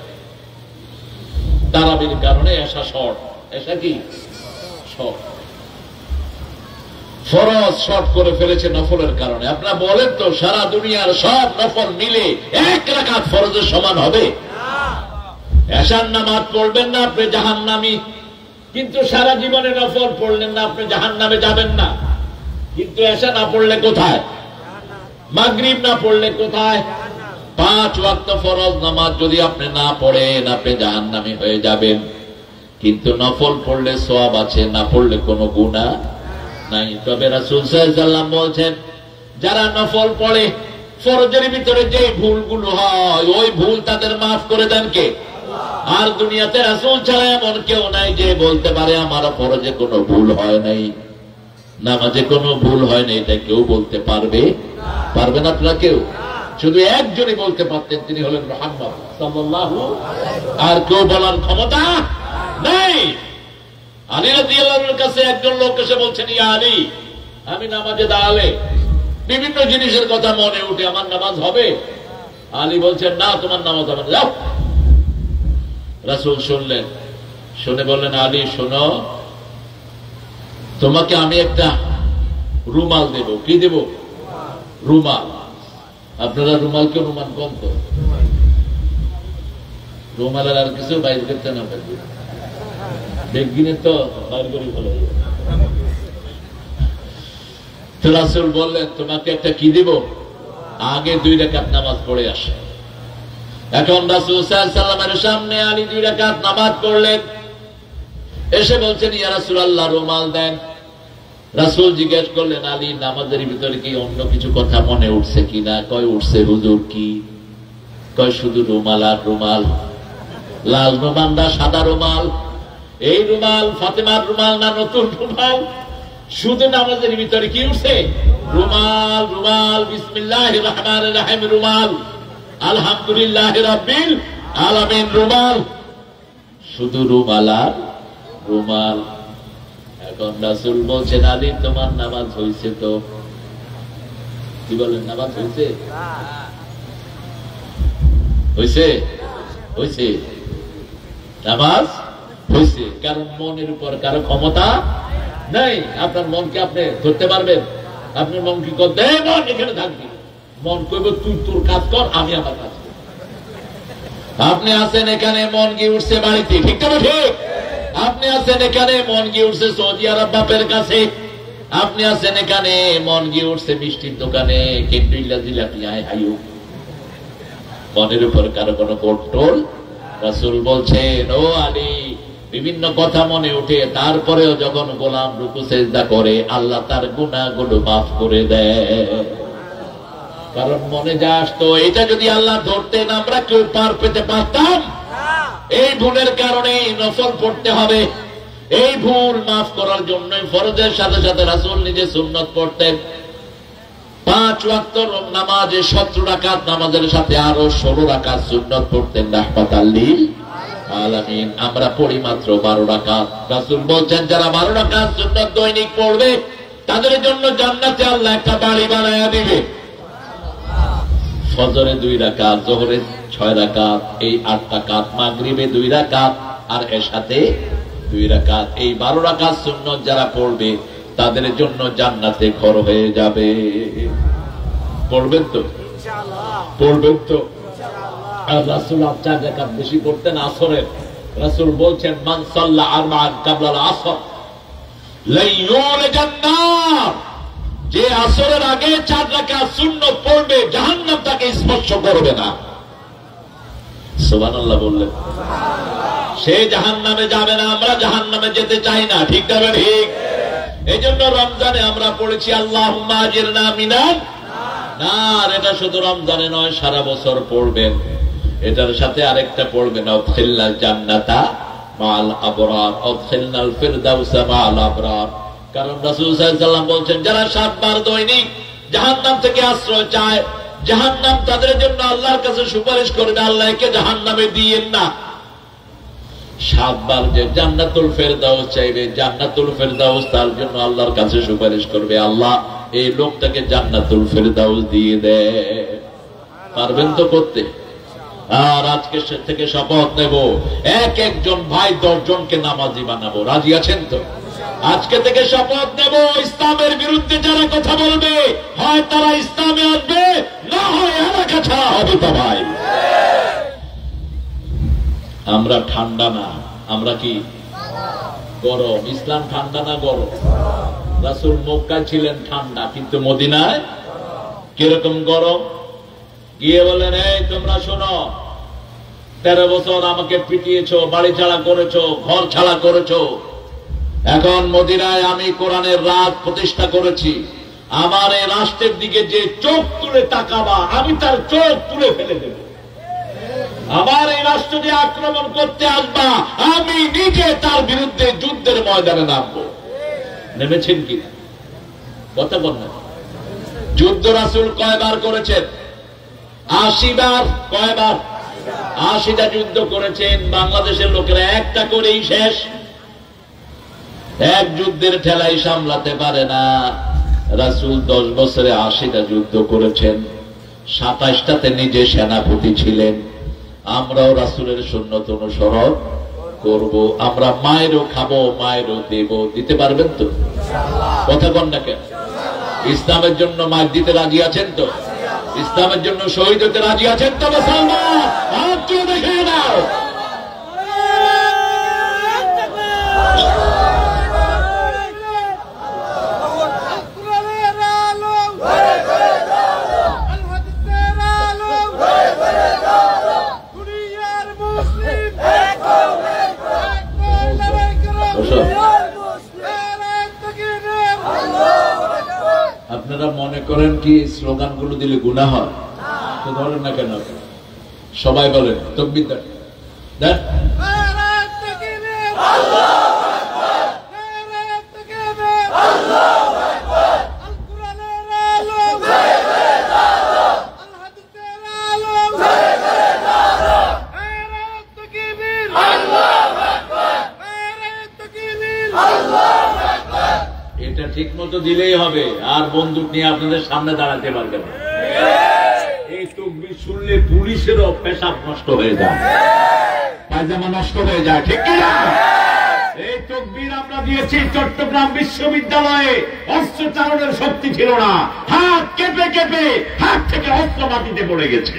তারাবির কারণে এশা শর্ট। এশা কি শর্ট? ফরজ শর্ট করে ফেলেছে নফলের কারণে। আপনারা বলেন তো সারা দুনিয়ার সব নফল মিলে 1 রাকাত ফরজের সমান হবে? এশার নামাজ পড়বেন না আপনি জাহান্নামী, কিন্তু সারা জীবনে নফল পড়লেন না আপনি জাহান্নামে যাবেন না। কিন্তু এশা না পড়লে কোথায়? মাগরিব না পড়লে কোথায়? 5 ওয়াক্ত ফরজ নামাজ যদি আপনি না পড়েন আপনি জাহান্নামী হয়ে যাবেন। কিন্তু নফল পড়লে সওয়াব আছে, না পড়লে কোনো গুনাহ নাই। তবে রাসূল সাল্লাল্লাহু আলাইহি ওয়াসাল্লাম বলছেন যারা নফল পড়ে ফরজের ভিতরে যে ভুলগুলো হয় ওই ভুল তাদের মাফ করে দেন কে? আর দুনিয়াতে রাসূল ছাড়া এমন কেউ নাই যে বলতে পারে আমার ফরজে কোনো ভুল হয় নাই, নামাজে কোনো ভুল হয় নাই। এটা কেউ বলতে পারবে? পারবেন আপনারা কেউ? শুধু একজনই বলতে পারতেন, তিনি হলেন মুহাম্মদ সাল্লাল্লাহু। আর কেউ বলার ক্ষমতা নাই। আলী রাদিয়াল্লাহু আনহুর কাছে একজন লোক এসে বলছেন, ইয়া আলী, আমি নামাজে দাঁড়ালে বিভিন্ন জিনিসের কথা মনে উঠে, আমার নামাজ হবে? আলী বলছেন, না, তোমার নামাজ হবে না, যাও। রাসূল শুনলেন, শুনে বললেন, আলী শোনো, তোমাকে আমি একটা রুমাল দেব। কি দেব? রুমাল। আপনারা রুমালকে অনুমান কম তো, রুমালের আর কিছু বাইর করতে না পারবে, বেগিনে তো বাইর করে ফেলে। তো রাসূল বললেন, তোমাকে একটা কি দিব, আগে 2 রাকাত নামাজ পড়ে আসে। এখন রাসূল সাল্লাল্লাহু আলাইহি ওয়াসাল্লামের সামনে আলী 2 রাকাত নামাজ পড়লেন। এসে বলছেন, ইয়া রাসূলুল্লাহ, রুমাল দেন। রাসূল জিজ্ঞেস করলেন, আলী, নামাজের ভিতরে কি অন্য কিছু কথা মনে উঠছে কিনা? কয়, উঠছে হুজুর। কি? কয়, শুধু রুমাল আর রুমাল, লাল রুমাল না সাদা রুমাল? এই রুমাল ফাতেমার রুমাল না নতুন রুমাল? শুধু নামাজের ভিতরে কি উঠছে? রুমাল। রুমাল, বিসমিল্লাহির রহমানির রহিম রুমাল, আলহামদুলিল্লাহি রাব্বিল আলামিন রুমাল, শুধু রুমাল আর রুমাল। এখন রাসূল বলছেন, আলী, তোমার নামাজ হয়েছে তো? কি বলেন, নামাজ হয়েছে? হয়েছে? হয়েছে, নামাজ হয়েছে। কারণ মনের উপর কারো ক্ষমতা নেই। আপনার মনকে আপনি ধরতে পারবেন? আপনার মন কি করতে, মন এখানে থাকবে, মন কইব তুই তোর কাজ কর, আমি আমার কাজ করি। আপনি আছেন এখানে, মন গিয়ে উঠছে বাড়িতে, ঠিক না ঠিক? আপনি আছেন এখানে, মন গিয়ে উঠছে সৌদি আরব বাপের কাছে। আপনি আছেন এখানে, মন গিয়ে উঠছে মিষ্টির দোকানে, কেন্দ্রিল্লা জিলাপি হাইও। মনের উপর কারো কোনো কন্ট্রোল। রাসূল বলছেন, ও আলী, বিভিন্ন কথা মনে উঠে, তারপরেও যখন গোলাম রুকু সেজদা করে, আল্লাহ তার গুনাহগুলো মাফ করে দেয়। কারণ মনে যা আসতো, এটা যদি আল্লাহ ধরতেন, আমরা কেউ পার পেতে পারতাম? এই ভুলের কারণে নফল পড়তে হবে। এই ভুল মাফ করার জন্য ফরজের সাথে সাথে রাসূল নিজে সুন্নত পড়তেন। 5 ওয়াক্ত নামাজে 17 রাকাত নামাজের সাথে আরো 16 রাকাত সুন্নত পড়তেন রাহমাতাল লিল আলামিন। আমরা পড়ি মাত্র 12 রাকাত। রাসূল বলছেন, যারা 12 রাকাত সুন্নত দৈনিক পড়বে, তাদের জন্য জান্নাতে আল্লাহ একটা বাড়ি বানায়া দিবে। ফজরে 2 রাকাত, যোহরে 6 রাকাত, এই 8 রাকাত, মাগরিবে 2 রাকাত, আর এশাতে 2 রাকাত। এই 12 রাকাত সুন্নত যারা পড়বে, তাদের জন্য জান্নাতে ঘর হয়ে যাবে। পড়বেন তো? পড়বেন তো? আর রাসূল 4 রাকাত বেশি পড়তেন আসরের। রাসূল বলছেন, মান সাল্লা আরবাআন ক্বাবলা আল আসর লা ইউলিজান নার। যে আসরের আগে 4 রাকাত সুন্নত পড়বে, জাহান্নাম তাকে স্পর্শ করবে না। সুবহানাল্লাহ বললেন। সে জাহান্নামে যাবে না, আমরা জাহান্নামে যেতে চাই না, ঠিক না ঠিক? এই জন্য রমজানে আমরা পড়েছি আল্লাহুম্মা আজিরনা মিনান নার। এটা শুধু রমজানে নয়, সারা বছর পড়বেন। এটার সাথে আরেকটা পড়বেন, আদখিলনাল জান্নাতা মাআল আবরার, আদখিলনাল ফিরদাউসা মাআল আবরার। কারণ রাসূল সাল্লাল্লাহু আলাইহি ওয়াসাল্লাম বলছেন, যারা 7 বার দৈনিক জাহান্নাম থেকে আশ্রয় চায়, জাহান্নাম তাদের জন্য আল্লাহর কাছে সুপারিশ করবে, আল্লাহ একে জাহান্নামে দিয়েন না। 7 বার যে জান্নাতুল ফেরদাউস চাইবে, জান্নাতুল ফেরদাউস তার জন্য আল্লাহর কাছে সুপারিশ করবে, আল্লাহ এই লোকটাকে জান্নাতুল ফেরদাউস দিয়ে দেয়। পারবেন তো করতে? আর আজকে থেকে শপথ নেব, একজন ভাই 10 জনকে নামাজি বানাবো। রাজি আছেন তো? আজকে থেকে শপথ নেব, ইসলামের বিরুদ্ধে যারা কথা বলবে, হয় তারা ইসলামে আসবে, না হয় এলাকা ছাড়া হবে। তো ভাই, আমরা ঠান্ডা না, আমরা কি গরম? ইসলাম ঠান্ডা না গরম? রাসূল মক্কায় ছিলেন ঠান্ডা, কিন্তু মদিনায় কিরকম গরম? গিয়ে বলেন, এই তোমরা শোনো, 13 বছর আমাকে পিটিয়েছো, বাড়ি ছাড়া করেছো, ঘর ছাড়া করেছো। এখন মদিনায় আমি কোরআনের রাজ প্রতিষ্ঠা করেছি। আমার এই রাষ্ট্রের দিকে যে চোখ তুলে তাকাবা, আমি তার চোখ তুলে ফেলে দেব। আমার এই রাষ্ট্র যে আক্রমণ করতে আসবা, আমি নিজে তার বিরুদ্ধে যুদ্ধের ময়দানে নামবো। নেমেছেন কি? কথা বলেন। যুদ্ধ রাসূল কয়বার করেছেন? 80 বার। কয়বার? 80টা যুদ্ধ করেছেন। বাংলাদেশের লোকেরা একটা করেই শেষ। এক যুদ্ধের ঠেলাই সামলাতে পারে না। রাসূল 10 বছরে 80টা যুদ্ধ করেছেন, 27টাতে নিজে সেনাপতি ছিলেন। আমরাও রাসূলের সুন্নত অনুসরণ করব। আমরা মায়েরও খাবো, মায়েরও দেব। দিতে পারবেন তো? কথা বল না কেন? ইসলামের জন্য মার দিতে রাজি আছেন তো? ইসলামের জন্য শহীদ হতে রাজি আছেন তো? মুসলমান হাত তুলে দেখে দাও। আপনারা মনে করেন কি স্লোগান গুলো দিলে গুনাহ হয়? তো ধরেন না কেন, সবাই বলেন তাকবীর দেন। এটা ঠিক মতো দিলেই হবে, আর বন্দুক নিয়ে আপনাদের সামনে দাঁড়াতে পারবেন না। এই তাকবীর শুনলে পুলিশেরও পেশাব নষ্ট হয়ে যায়, পায়জামা নষ্ট হয়ে যায়, ঠিক কিনা? এই তাকবীর আমরা দিয়েছি চট্টগ্রাম বিশ্ববিদ্যালয়ে, অস্ত্র চালনের শক্তি ছিল না, হাত কেঁপে কেঁপে হাত থেকে অস্ত্র মাটিতে পড়ে গেছে।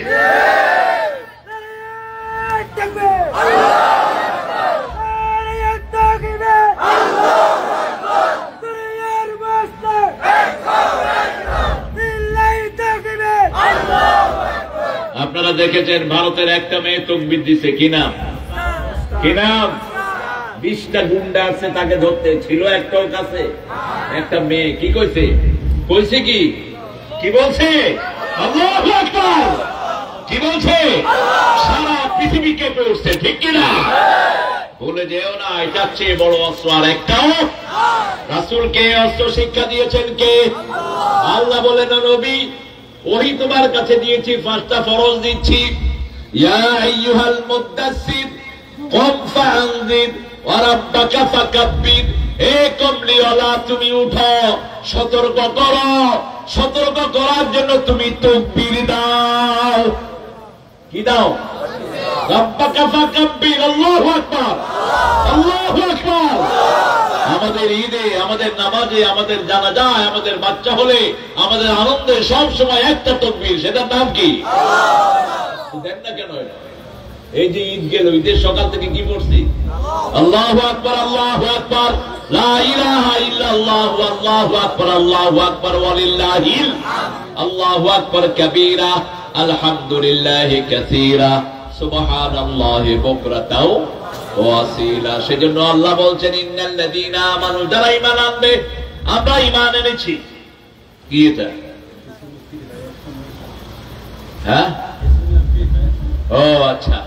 আপনারা দেখেছেন ভারতের একটা মেয়ে তাকবীর দিছে, কি নাম? কি নাম? 20টা গুন্ডা আছে তাকে ধরতে, ছিল একটাও কাছে। একটা মেয়ে কি কইছে? কইছে কি? কি বলছে? আল্লাহু আকবার। কি বলছে? সারা পৃথিবী কেঁপে উঠছে, ঠিক কিনা? ভুলে যেও না, এটার চেয়ে বড় অস্ত্র আর একটাও। রাসূলকে অস্ত্র শিক্ষা দিয়েছেন কে? আল্লাহ বলেন, নবী ওহী তোমার কাছে দিয়েছি, 5টা ফরজ দিচ্ছি। ইয়া আইয়ুহাল মুদ্দাসসির কুম ফাআনযির ওয়া রাব্বাকা ফাকাব্বির। হে কমলিওয়ালা, তুমি উঠো, সতর্ক করো। সতর্ক করার জন্য তুমি তাকবীর দাও। কি দাও? রাব্বাকা ফাকাব্বির। আল্লাহু আকবার, আল্লাহু আকবার। আমাদের ঈদে, আমাদের নামাজে, আমাদের জানাজায়, আমাদের বাচ্চা হলে, আমাদের আনন্দে সব সময় একটা তাকবীর, সেটার নাম কি? দেন না কেন? এই যে ঈদ গেল, ঈদের সকাল থেকে কি পড়ছি? আল্লাহু আকবার, আল্লাহু আকবার, লা ইলাহা ইল্লাল্লাহু, আল্লাহু আকবার, আল্লাহু আকবার, ওয়ালিল্লাহিল আল্লাহু আকবার কাবীরা, আলহামদুলিল্লাহি কাসীরা, সুবহানাল্লাহি বুকরাতাও ওয়াসিলা। সেজন্য আল্লাহ বলছেন, ইন্নাল্লাযীনা আমানু, যারা ঈমান আনবে, আমরা ঈমান এনেছি। কি এটা? হ্যাঁ, ও আচ্ছা,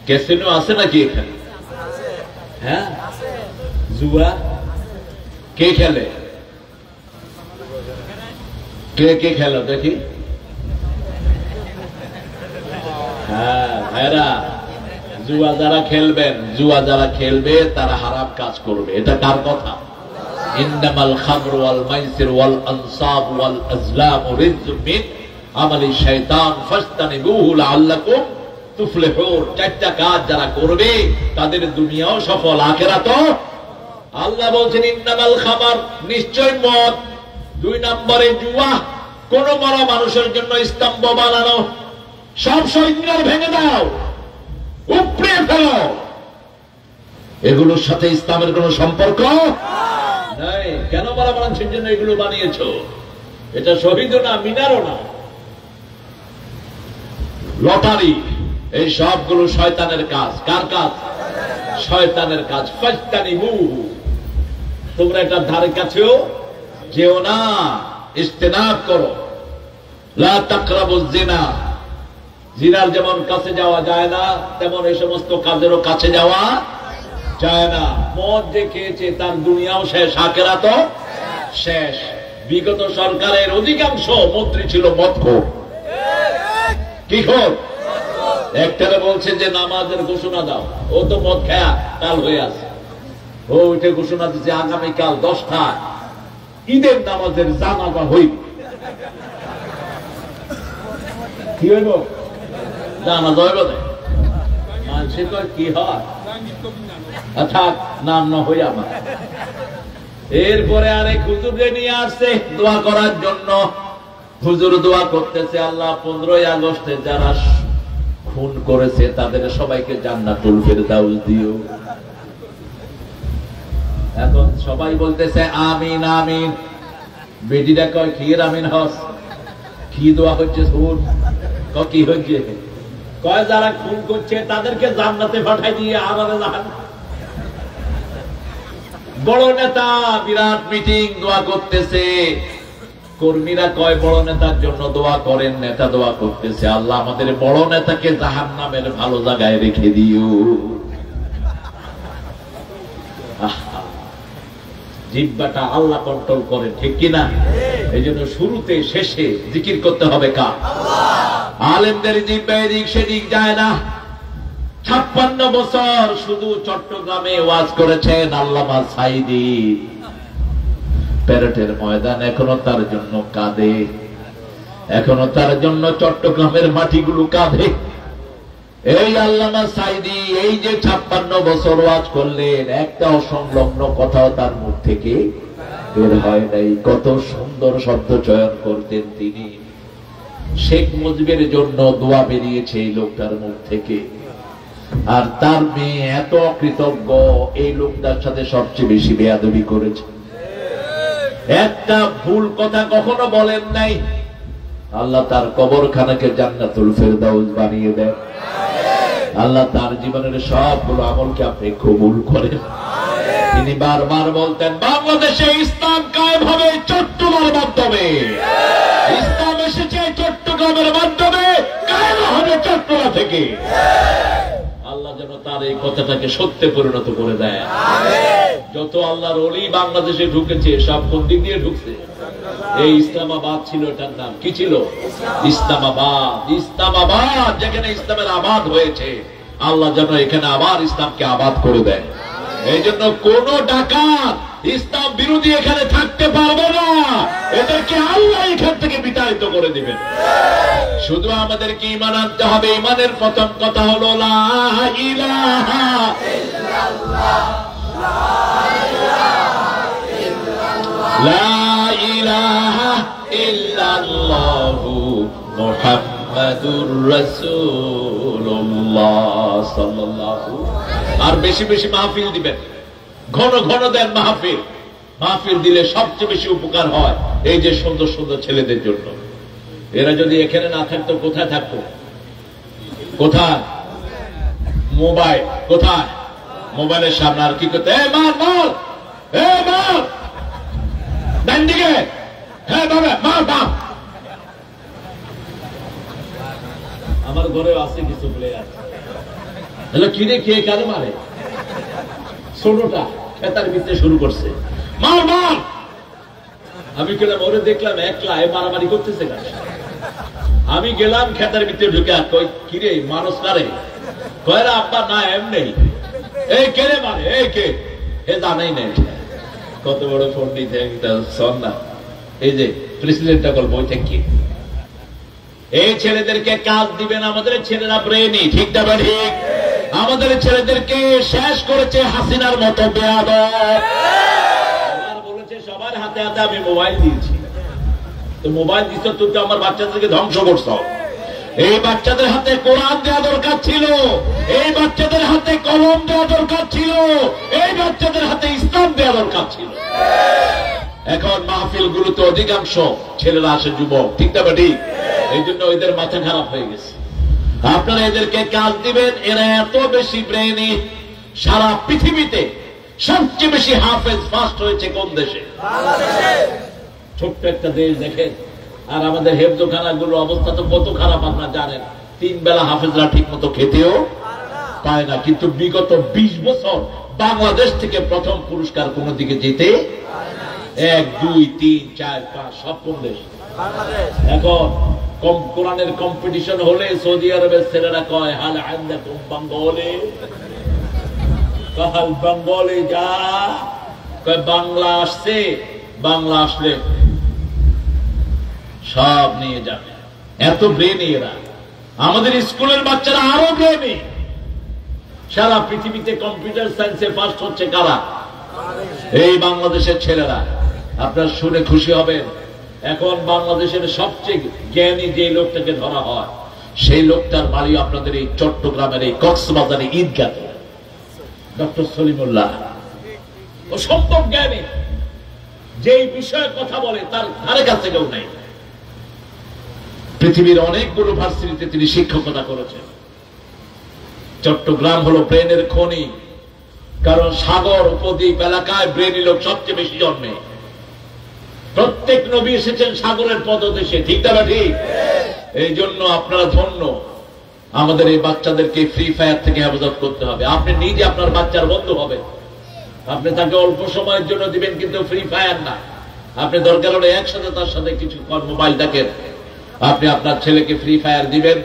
ক্যাসিনো আছে নাকি এখানে? হ্যাঁ, জুয়া কে খেলে? কে কে খেলো দেখি? হ্যাঁ ভাইরা, জুয়া যারা খেলবেন, জুয়া যারা খেলবে তারা হারাম কাজ করবে। এটা কার কথা? ইন্নামাল খামরু ওয়াল মাইসির ওয়াল আনসাব ওয়াল আজলামু রিজকুম মিন আমালি শাইতান ফাসতানিবুহু লাআল্লাকুম তুফলিহুন। 4টা কাজ যারা করবে তাদের দুনিয়াও সফল, আখিরাতও। আল্লাহ বলছেন ইন্নামাল খামার, নিশ্চয় মদ। 2 নম্বরে জুয়া, কোন মরা মানুষের জন্য স্তম্ভ বানানো, সব শহীদ মিনার ভেঙে দাও, উপড়ে ফেলো। এগুলোর সাথে ইসলামের কোন সম্পর্ক নাই। কেন মরা মানুষের জন্য এগুলো বানিয়েছো? এটা শহীদও না, মিনারও না। লটারি, এই সবগুলো শয়তানের কাজ। কার কাজ? শয়তানের কাজ। ফাজতানিবুহু, তোমরা এটার ধারে কাছেও যেও না, ইজতিনাব করো। লা তাকরাবুজ জিনা, জিনার যেমন কাছে যাওয়া যায় না, তেমন এই সমস্ত কাজেরও কাছে যাওয়া যায় না। মদ যে খেয়েছে তার দুনিয়াও শেষ, আখিরাতও শেষ। বিগত সরকারের অধিকাংশ মন্ত্রী ছিল মদখোর। কি খোর? একটারে বলছে যে নামাজের ঘোষণা দাও, ও তো মদ খায়া কাল হয়ে আছে। ও উঠে ঘোষণা দিচ্ছে আগামীকাল 10টায় ঈদের নামাজের জানাজা হইবে। কি হইব? জানাজা হইব না। মানুষে কয় কি হয়? অর্থাৎ নাম না হই আমার এরপরে আরেক হুজুরকে নিয়ে আসছে দোয়া করার জন্য। হুজুর দোয়া করতেছে, আল্লাহ 15 আগস্টে যারা খুন করেছে তাদের সবাইকে জান্নাতুল ফেরদাউস দিও। এখন সবাই বলতেছে আমিন আমিন। বেটিটা কয় কি আমিন হস, কি দোয়া হচ্ছে শুন। কি হচ্ছে? কয় যারা খুন করছে তাদেরকে জান্নাতে পাঠাই দিয়ে আমাদের জাহান্নামে। বড় নেতা বিরাট মিটিং, দোয়া করতেছে। কর্মীরা কয় বড় নেতার জন্য দোয়া করেন। নেতা দোয়া করতেছে, আল্লাহ আমাদের বড় নেতাকে জাহান্নামের ভালো জায়গায় রেখে দিও। জিহ্বাটা আল্লাহ কন্ট্রোল করেন, ঠিক কিনা? এই জন্য শুরুতে শেষে জিকির করতে হবে কার? আলেমদের জিহ্বা এদিক সেদিক যায় না। 56 বছর শুধু চট্টগ্রামে ওয়াজ করেছেন আল্লামা সাইদি। প্যারেডের ময়দান এখনো তার জন্য কাঁদে, এখনো তার জন্য চট্টগ্রামের মাটিগুলো কাঁদে। এই আল্লামা সাইদি এই যে 56 বছর ওয়াজ করলেন, একটা অসংলগ্ন কথাও তার মুখ থেকে বের হয় নাই। কত সুন্দর শব্দ চয়ন করতেন তিনি। শেখ মুজিবের জন্য দোয়া বেরিয়েছে এই লোকটার মুখ থেকে। আর তার মেয়ে এত অকৃতজ্ঞ, এই লোকটার সাথে সবচেয়ে বেশি বেয়াদবি করেছে। একটা ভুল কথা কখনো বলেন নাই। আল্লাহ তার কবরখানাকে জান্নাতুল ফেরদাউস বানিয়ে দেন। আল্লাহ তার জীবনের সবগুলো আমলকে আপনি কবুল করেন। তিনি বারবার বলতেন, বাংলাদেশে ইসলাম কায়েম হবে চট্টগ্রামের মাধ্যমে। ইসলাম এসেছে চট্টগ্রামের মাধ্যমে, কায়েম হবে চট্টগ্রাম থেকে। আল্লাহ যেন তার এই কথাটাকে সত্যে পরিণত করে দেয়। যত আল্লাহর ওলি বাংলাদেশে ঢুকেছে সব কোন দিক দিয়ে ঢুকছে? এই ইসলামাবাদ ছিল, এটার নাম কি ছিল? ইসলামাবাদ। ইসলামাবাদ যেখানে ইসলামের আবাদ হয়েছে, আল্লাহ যেন এখানে আবার ইসলামকে আবাদ করে দেয়। এই জন্য কোন ডাকাত ইসলাম বিরোধী এখানে থাকতে পারবে না। এদেরকে আল্লাহ এখান থেকে বিতাড়িত করে দিবেন। শুধু আমাদেরকে ঈমান আনতে হবে। ঈমানের প্রথম কথা হলো লা ইলাহা ইল্লাল্লাহ, লা ইলাহা ইল্লাল্লাহু মুহাম্মাদুর রাসূলুল্লাহ সাল্লাল্লাহু। আর বেশি বেশি মাহফিল দিবেন, ঘন ঘন দেন মাহফিল। মাহফিল দিলে সবচেয়ে বেশি উপকার হয় এই যে সুন্দর সুন্দর ছেলেদের জন্য। এরা যদি এখানে না থাকতো কোথায় থাকতো? কোথায়? মোবাইল। কোথায়? মোবাইলের সামনে। আর কি করতে? মার মার, মার ডান দিকে, হ্যাঁ বাবা মার বাপ। আমার ঘরেও আছে কিছু প্লেয়ার। হ্যালো কিনে কে কারে মারে? ছোটটা খেতার ভিতরে শুরু করছে, মার মার। আমি গেলাম, ওরে দেখলাম একলা মারামারি করতেছে। আমি গেলাম খেতার ভিতরে ঢুকে, আর কই কিরে মানুষ কারে? কয়রা আব্বা না এমনি। এই কেড়ে মারে, এই কে? এ জানাই নাই। কত বড় পন্ডিত না। এই যে প্রেসিডেন্টটা গল্প ওইটা কি? এই ছেলেদেরকে কাজ দিবেন। আমাদের ছেলেরা ব্রেনি, ঠিক না ঠিক? আমাদের ছেলেদেরকে শেষ করেছে হাসিনার মতো বেয়াদব। বলেছে সবার হাতে হাতে আমি মোবাইল দিয়েছি। তো মোবাইল দিচ্ছ তুই তো আমার বাচ্চাদেরকে ধ্বংস করছ। এই বাচ্চাদের হাতে কোরআন দেওয়া দরকার ছিল, এই বাচ্চাদের হাতে কলম দেওয়া দরকার ছিল, এই বাচ্চাদের হাতে ইসলাম দেওয়া দরকার ছিল। এখন মাহফিল গুলোতে অধিকাংশ ছেলেরা আসে যুবক, ঠিক না ঠিক? এই জন্য এদের মাথা খারাপ হয়ে গেছে। আপনারা এদেরকে কাজ দিবেন। এরা এত বেশি ব্রেইনি। সারা পৃথিবীতে সবচেয়ে বেশি হাফেজ ফার্স্ট হয়েছে কোন দেশে? ছোট্ট একটা দেশ দেখেন। আর আমাদের হেফজখানা গুলোর অবস্থা তো কত খারাপ আপনারা জানেন। 3 বেলা হাফেজরা ঠিক মতো খেতেও পায় না। কিন্তু বিগত 20 বছর বাংলাদেশ থেকে প্রথম পুরস্কার কোন দিকে যেতে 1, 2, 3, 4, 5 সব কোন দেশ? এখন কোরআনের কম্পিটিশন হলে সৌদি আরবের ছেলেরা কয় হাল আন্দাকুম বাঙ্গলে, কাহাল বাঙ্গলে যা কয় বাংলা আসছে, বাংলা আসলে সব নিয়ে যাবে। এত ব্রেনি এরা। আমাদের স্কুলের বাচ্চারা আরো ব্রেনি। সারা পৃথিবীতে কম্পিউটার সায়েন্সে ফার্স্ট হচ্ছে কারা? এই বাংলাদেশের ছেলেরা, আপনার শুনে খুশি হবেন, এখন বাংলাদেশের সবচেয়ে জ্ঞানী যে লোকটাকে ধরা হয়, সেই লোকটার বাড়ি আপনাদের এই চট্টগ্রামের এই কক্সবাজারে ঈদগাতে। ডক্টর সলিমুল্লাহ অসম্ভব জ্ঞানী, যেই বিষয়ে কথা বলে তার ধারে কাছে কেউ নাই। পৃথিবীর অনেকগুলো ভার্সিটিতে তিনি শিক্ষকতা করেছেন। চট্টগ্রাম হলো ব্রেনের খনি, কারণ সাগর উপদ্বীপ এলাকায় ব্রেনি লোক সবচেয়ে বেশি জন্মে। প্রত্যেক নবী এসেছেন সাগরের পদদেশে, ঠিক না ঠিক? এই জন্য আপনারা ধন্য। আমাদের এই বাচ্চাদেরকে ফ্রি ফায়ার থেকে হেফাজত করতে হবে। আপনি নিজে আপনার বাচ্চার বন্ধু হবে, আপনি তাকে অল্প সময়ের জন্য দিবেন, কিন্তু ফ্রি ফায়ার না। আপনি দরকার হলে একসাথে তার সাথে কিছু মোবাইল দেখেন, আপনি আপনার ছেলেকে ফ্রি ফায়ার দিবেন,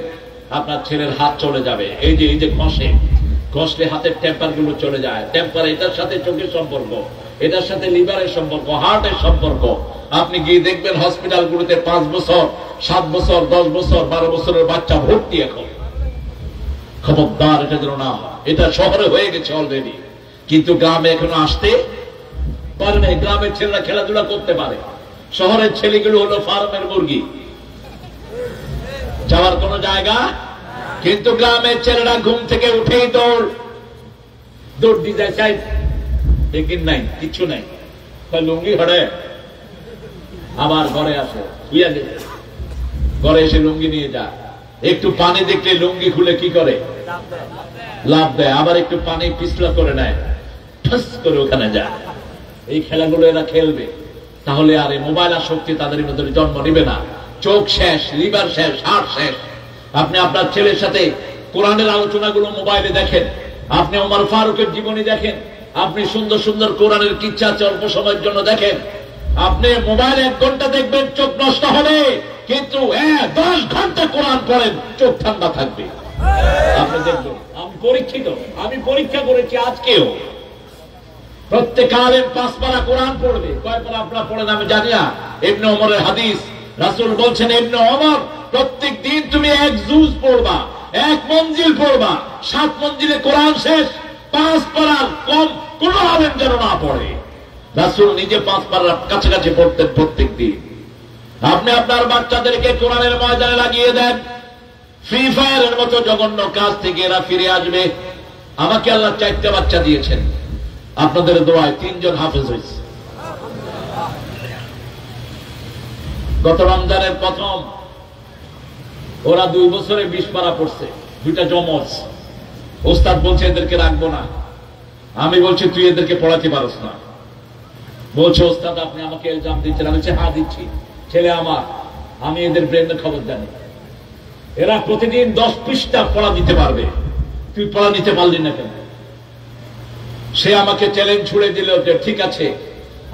আপনার ছেলের হাত চলে যাবে। এই যে ঘষলে হাতের টেম্পার গুলো চলে যায়। টেম্পার এটার সাথে চোখের সম্পর্ক, এটার সাথে লিভারের সম্পর্ক, হার্টের সম্পর্ক। আপনি গিয়ে দেখবেন হসপিটাল গুলোতে 5 বছর 7 বছর 10 বছর 12 বছরের বাচ্চা ভর্তি। এখন খবরদার এটা যেন না হয়। এটা শহরে হয়ে গেছে অলরেডি, কিন্তু গ্রামে এখনো আসতে পারে না। গ্রামের ছেলেরা খেলাধুলা করতে পারে, শহরের ছেলেগুলো হলো ফার্মের মুরগি, যাওয়ার কোন জায়গা। কিন্তু গ্রামের ছেলেরা ঘুম থেকে উঠেই দৌড় দিয়ে যায়, চাই একিন নাই, কিছু নাই, লুঙ্গি হড়ে আবার ঘরে আসে, ঘরে এসে লুঙ্গি নিয়ে যায়। একটু পানি দেখলে লুঙ্গি খুলে কি করে, লাভ দেয়। আবার একটু পানি পিছলা করে নেয়, ঠাস করে ওখানে যায়। এই খেলাগুলো এরা খেলবে, তাহলে আর এই মোবাইল আসক্তি তাদের মধ্যে জন্ম নিবে না। চোখ শেষ, লিভার শেষ, হার্ট শেষ। আপনি আপনার ছেলের সাথে কোরআনের আলোচনাগুলো মোবাইলে দেখেন, আপনি ওমর ফারুকের জীবনী দেখেন, আপনি সুন্দর সুন্দর কোরআনের কিচ্ছা অল্প সময়ের জন্য দেখেন। আপনি মোবাইল 1 ঘন্টা দেখবেন, চোখ নষ্ট হবে, কিন্তু 10 ঘন্টা কোরআন পড়েন, চোখ ঠান্ডা থাকবে। আপনি দেখবেন, আমি পরীক্ষিত, আমি পরীক্ষা করেছি আজকেও। প্রত্যেক আলেম 5 পারা কোরআন পড়বে। কয় পারা আপনারা পড়েন আমি জানি না। ইবনে ওমরের হাদিস, রাসূল বলছেন, ইবনে ওমর প্রত্যেক দিন তুমি 1 জুজ পড়বা, 1 মঞ্জিল পড়বা। 7 মঞ্জিলে কোরআন শেষ, 5 পারার কম কোন আলেম যেন না পড়ে। রাসূল নিজে 5 পারার কাছাকাছি পড়তেন প্রত্যেক দিন। আপনি আপনার বাচ্চাদেরকে কোরআনের ময়দানে লাগিয়ে দেন, ফ্রি ফায়ারের মতো জঘন্য কাজ থেকে এরা ফিরে আসবে। আমাকে আল্লাহ 4টা বাচ্চা দিয়েছেন, আপনাদের দোয়ায় 3 জন হাফেজ হয়েছে। গত রমজানের প্রথম ওরা 2 বছরে 20 পারা পড়ছে, 2টা জমজ। ওস্তাদ বলছে এদেরকে রাখবো না। আমি বলছি তুই এদেরকে পড়াতে পারস না। বলছে ওস্তাদ আপনি আমাকে ইলজাম দিচ্ছেন। আমি বলছি হ্যাঁ দিচ্ছি, ছেলে আমার, আমি এদের ব্রেনের খবর জানি। এরা প্রতিদিন 10 পৃষ্ঠা পড়া দিতে পারবে, তুই পড়া দিতে পারলি না কেন? সে আমাকে চ্যালেঞ্জ ছুড়ে দিল যে ঠিক আছে,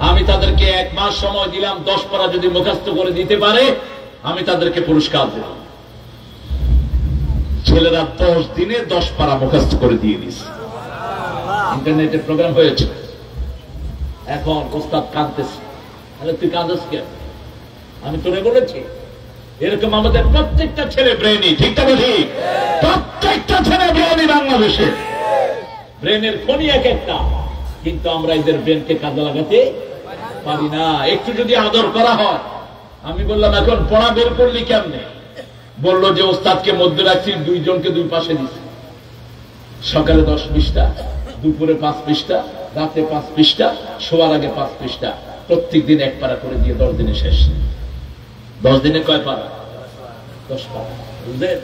আমি তাদেরকে 1 মাস সময় দিলাম, 10 পারা যদি মুখস্থ করে দিতে পারে আমি তাদেরকে পুরস্কার দেব। ছেলেরা 10 দিনে 10 পারা মুখস্থ করে দিয়ে দিয়েছে। ইন্টারনেটের প্রোগ্রাম হয়েছে। এখন ওস্তাদ কাঁদতেছে। তুই কাঁদছ কেন? আমি তোরে বলেছি এরকম আমাদের প্রত্যেকটা ছেলে ব্রেনি, ঠিক না ঠিক? প্রত্যেকটা ছেলে ব্রেনি বাংলাদেশে, ব্রেনের খনি এক একটা, কিন্তু আমরা এদের ব্রেনকে কাজে লাগাতে পারি না। একটু যদি আদর করা হয়। আমি বললাম এখন পড়া বের করলি কেমনে? বললো যে ওস্তাদকে মধ্যে রাখছি, 2 জনকে 2 পাশে দিচ্ছি। সকালে 10 পৃষ্ঠা, দুপুরে 5 পৃষ্ঠা, রাতে 5 পৃষ্ঠা, শোয়ার আগে 5 পৃষ্ঠা, প্রত্যেক দিন 1 পারা করে দিয়ে 10 দিনে শেষ। 10 দিনে কয় পারা? 10 পারা। বুঝলেন?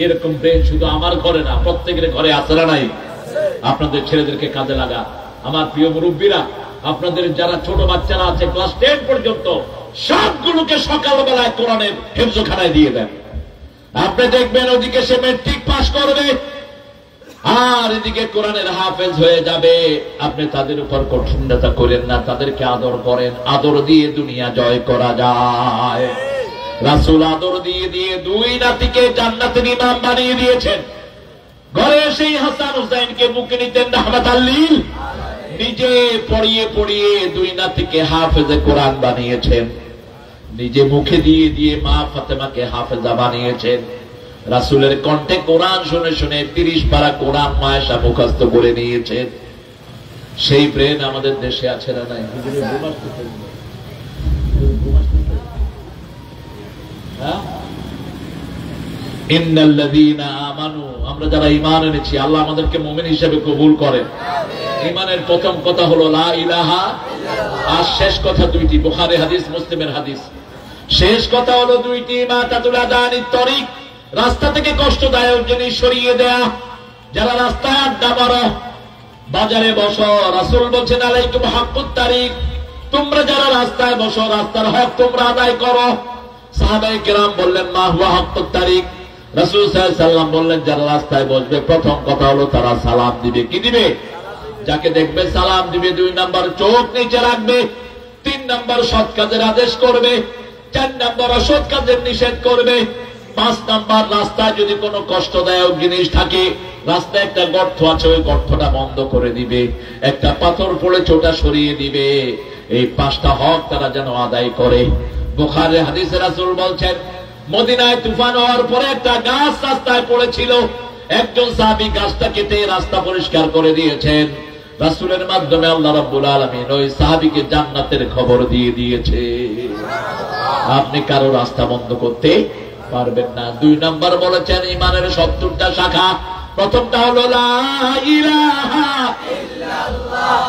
এরকম ব্রেন শুধু আমার ঘরে না, প্রত্যেকের ঘরে আছে না নাই? আপনাদের ছেলেদেরকে কাজে লাগা। আমার প্রিয় মুরব্বীরা, আপনাদের যারা ছোট বাচ্চারা আছে ক্লাস 10 পর্যন্ত, সবগুলোকে সকালবেলায় কোরআনের হেফজখানায় দিয়ে দেন। আপনি দেখবেন ওদিকে সে ম্যাট্রিক পাস করবে আর এদিকে কোরআনের হাফেজ হয়ে যাবে। আপনি তাদের উপর কঠিনতা করেন না, তাদেরকে আদর করেন। আদর দিয়ে দুনিয়া জয় করা যায়। রাসূল আদর দিয়ে দিয়ে 2 নাতিকে জান্নাতের ইমাম বানিয়ে দিয়েছেন। ঘরে সেই হাসান হুসাইনকে বুকে নিতেন রাহমাতাল লিল। নিজে পড়িয়ে পড়িয়ে 2 নাতিকে হাফেজে কোরআন বানিয়েছেন। নিজে মুখে দিয়ে দিয়ে মা ফাতেমাকে হাফেজা বানিয়েছেন। রাসূলের কণ্ঠে কোরআন শুনে শুনে 30 পারা কোরআন মায়েশা মুখস্থ করে নিয়েছেন। সেই ব্রেন আমাদের দেশে আছে না নাই? ইন্নাল্লাযীনা আমানু, আমরা যারা ঈমান এনেছি, আল্লাহ আমাদেরকে মুমিন হিসেবে কবুল করেন। ঈমানের প্রথম কথা হলো লা ইলাহা ইল্লাল্লাহ, আর শেষ কথা দুইটি, বুখারী হাদিস, মুসলিমের হাদিস। শেষ কথা হলো দুইটি, মাতাতুল আদানিত তরিক, রাস্তা থেকে কষ্টদায়ক জিনিস সরিয়ে দেয়া। যারা রাস্তায় আড্ডা মারো, বাজারে বসো, রাসূল বলেন আলাইকুম হাক্কুত তারিক, তোমরা যারা রাস্তায় বসো রাস্তার হক তোমরা আদায় করো। সাহাবায়ে কেরাম বললেন মা হুয়া হাক্কুত তারিক? রাসূল সাল্লাল্লাহু আলাইহি ওয়াসাল্লাম বললেন যারা রাস্তায় বসবে প্রথম কথা হলো তারা সালাম দিবে। কি দিবে? যাকে দেখবে সালাম দিবে। 2 নাম্বার চোখ নিচে রাখবে। 3 নাম্বার সৎ কাজের আদেশ করবে। 4 নাম্বার অসৎ কাজের নিষেধ করবে। 5 নাম্বার রাস্তায় যদি কোনো কষ্টদায়ক জিনিস থাকে, রাস্তায় একটা গর্ত আছে, ওই গর্তটা বন্ধ করে দিবে। একটা পাথর পড়েছে ওটা সরিয়ে দিবে। এই 5টা হক তারা যেন আদায় করে। বুখারী হাদিসে রাসূল বলছেন মদিনায় তুফান হওয়ার পরে একটা গাছ রাস্তায় পড়েছিল, একজন সাহাবী গাছটা কেটে রাস্তা পরিষ্কার করে দিয়েছেন। রাসূলের মাধ্যমে আল্লাহ রাব্বুল আলামিন ওই সাহাবীকে জান্নাতের খবর দিয়ে দিয়েছে। আপনি কারো রাস্তা বন্ধ করতে পারবেন না। 2 নাম্বার বলেছেন ঈমানের 70টা শাখা। প্রথমটা হলো লা ইলাহা ইল্লাল্লাহ,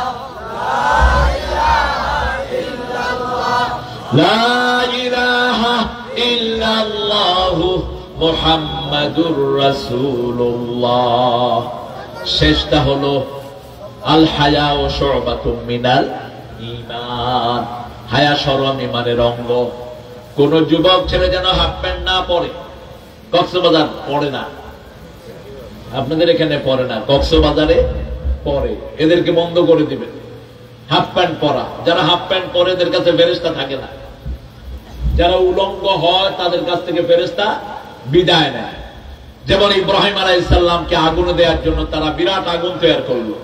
লা ইলাহা ইল্লাল্লাহু মুহাম্মাদুর রাসূলুল্লাহ। শেষটা হলো আল হায়া ও শুবাতুম মিনাল ঈমান, হায়া শরম ঈমানের অঙ্গ। কোন যুবক ছেলে যেন হাফ প্যান্ট না পরে। কক্সবাজার পরে না, আপনাদের এখানে পরে না, কক্সবাজারে পরে। এদেরকে বন্ধ করে দিবেন হাফ প্যান্ট পরা। যারা হাফ প্যান্ট পরে এদের কাছে ফেরেশতা থাকে না। যারা উলঙ্গ হয় তাদের কাছ থেকে ফেরেশতা বিদায় নেয়। যেমন ইব্রাহিম আলাইহিস সালামকে আগুনে দেওয়ার জন্য তারা বিরাট আগুন তৈরি করলো।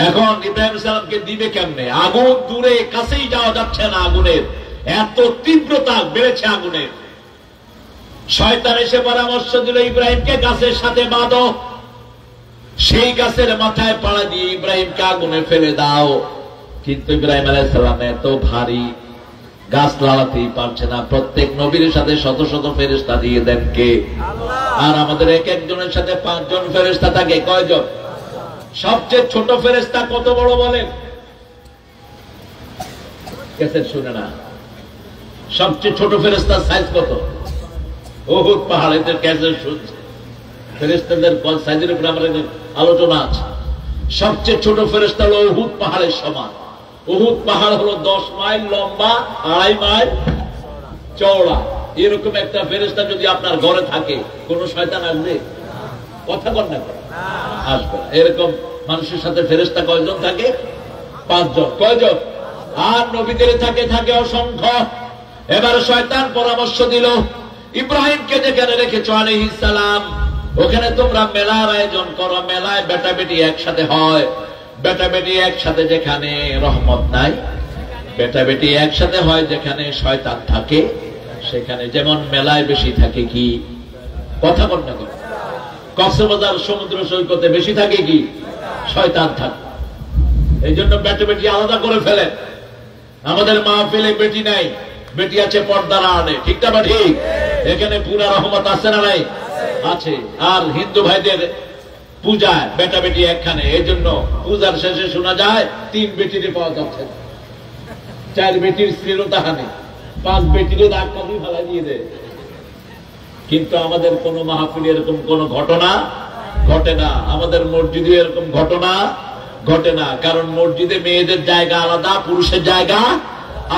এখন ইব্রাহিম সালামকে দিবে কেমনে? আগুন দূরে, কাছেই যাওয়া যাচ্ছে না। আগুনের এত তীব্রতা বেড়েছে আগুনের। শয়তান এসে পরামর্শ দিল ইব্রাহিমকে গাছের সাথে বাঁধো, সেই গাছের মাথায় পাড়া দিয়ে ইব্রাহিমকে আগুনে ফেলে দাও। কিন্তু ইব্রাহিম আলাইহিস সালাম এত ভারী, গাছ লাগাতেই পারছে না। প্রত্যেক নবীর সাথে শত শত ফেরেশতা দিয়ে দেন কে? আল্লাহ। আর আমাদের এক একজনের সাথে 5 জন ফেরেশতা থাকে। কয়জন? সবচেয়ে ছোট ফেরেশতা কত বড় বলেন? কেসে শুনে না, সবচেয়ে ছোট ফেরেশতার সাইজ কত? উহুদ পাহাড়ের কেসে শুনছে। ফেরেশতাদের সাইজের উপরে আমাদের আলোচনা আছে। সবচেয়ে ছোট ফেরেশতা হলো উহুদ পাহাড়ের সমান। উহুদ পাহাড় হলো 10 মাইল লম্বা, 2.5 মাইল চওড়া। এরকম একটা ফেরেশতা যদি আপনার ঘরে থাকে, কোন শয়তান আসবে? কথা বল না, আসবে না। এরকম মানুষের সাথে ফেরেশতা কয়জন থাকে? 5 জন। কয়জন? আর নবীদের থাকে থাকে অসংখ্য। এবার শয়তান পরামর্শ দিল ইব্রাহিমকে যেখানে রেখেছো আলাইহিস সালাম, ওখানে তোমরা মেলার আয়োজন করো। মেলায় বেটা বেটি একসাথে হয়। বেটা বেটি একসাথে যেখানে রহমত নাই, বেটা বেটি একসাথে হয় যেখানে শয়তান থাকে সেখানে। যেমন মেলায় বেশি থাকে কি? কথা বল না। কক্সবাজার সমুদ্র সৈকতে বেশি থাকে কি? শয়তান থাকে। এই জন্য বেটা বেটি আলাদা করে ফেলেন। আমাদের মাহফিলে বেটি নাই, বেটি আছে পর্দার আড়ে। ঠিক না বা ঠিক? এখানে পুরা রহমত আছে না নাই? আছে। আর হিন্দু ভাইদের পূজায় বেটা বেটি একখানে। এই জন্য পূজার শেষে শোনা যায় 3 বেটিরে পাওয়া যাচ্ছে, 4 বেটির শ্লীলতাহানি, 5 বেটিরে দাগ কাটি ফেলা দিয়ে দেয়। কিন্তু আমাদের কোন মাহফিলে এরকম কোন ঘটনা ঘটে না। আমাদের মসজিদে এরকম ঘটনা ঘটে না। কারণ মসজিদে মেয়েদের জায়গা আলাদা, পুরুষের জায়গা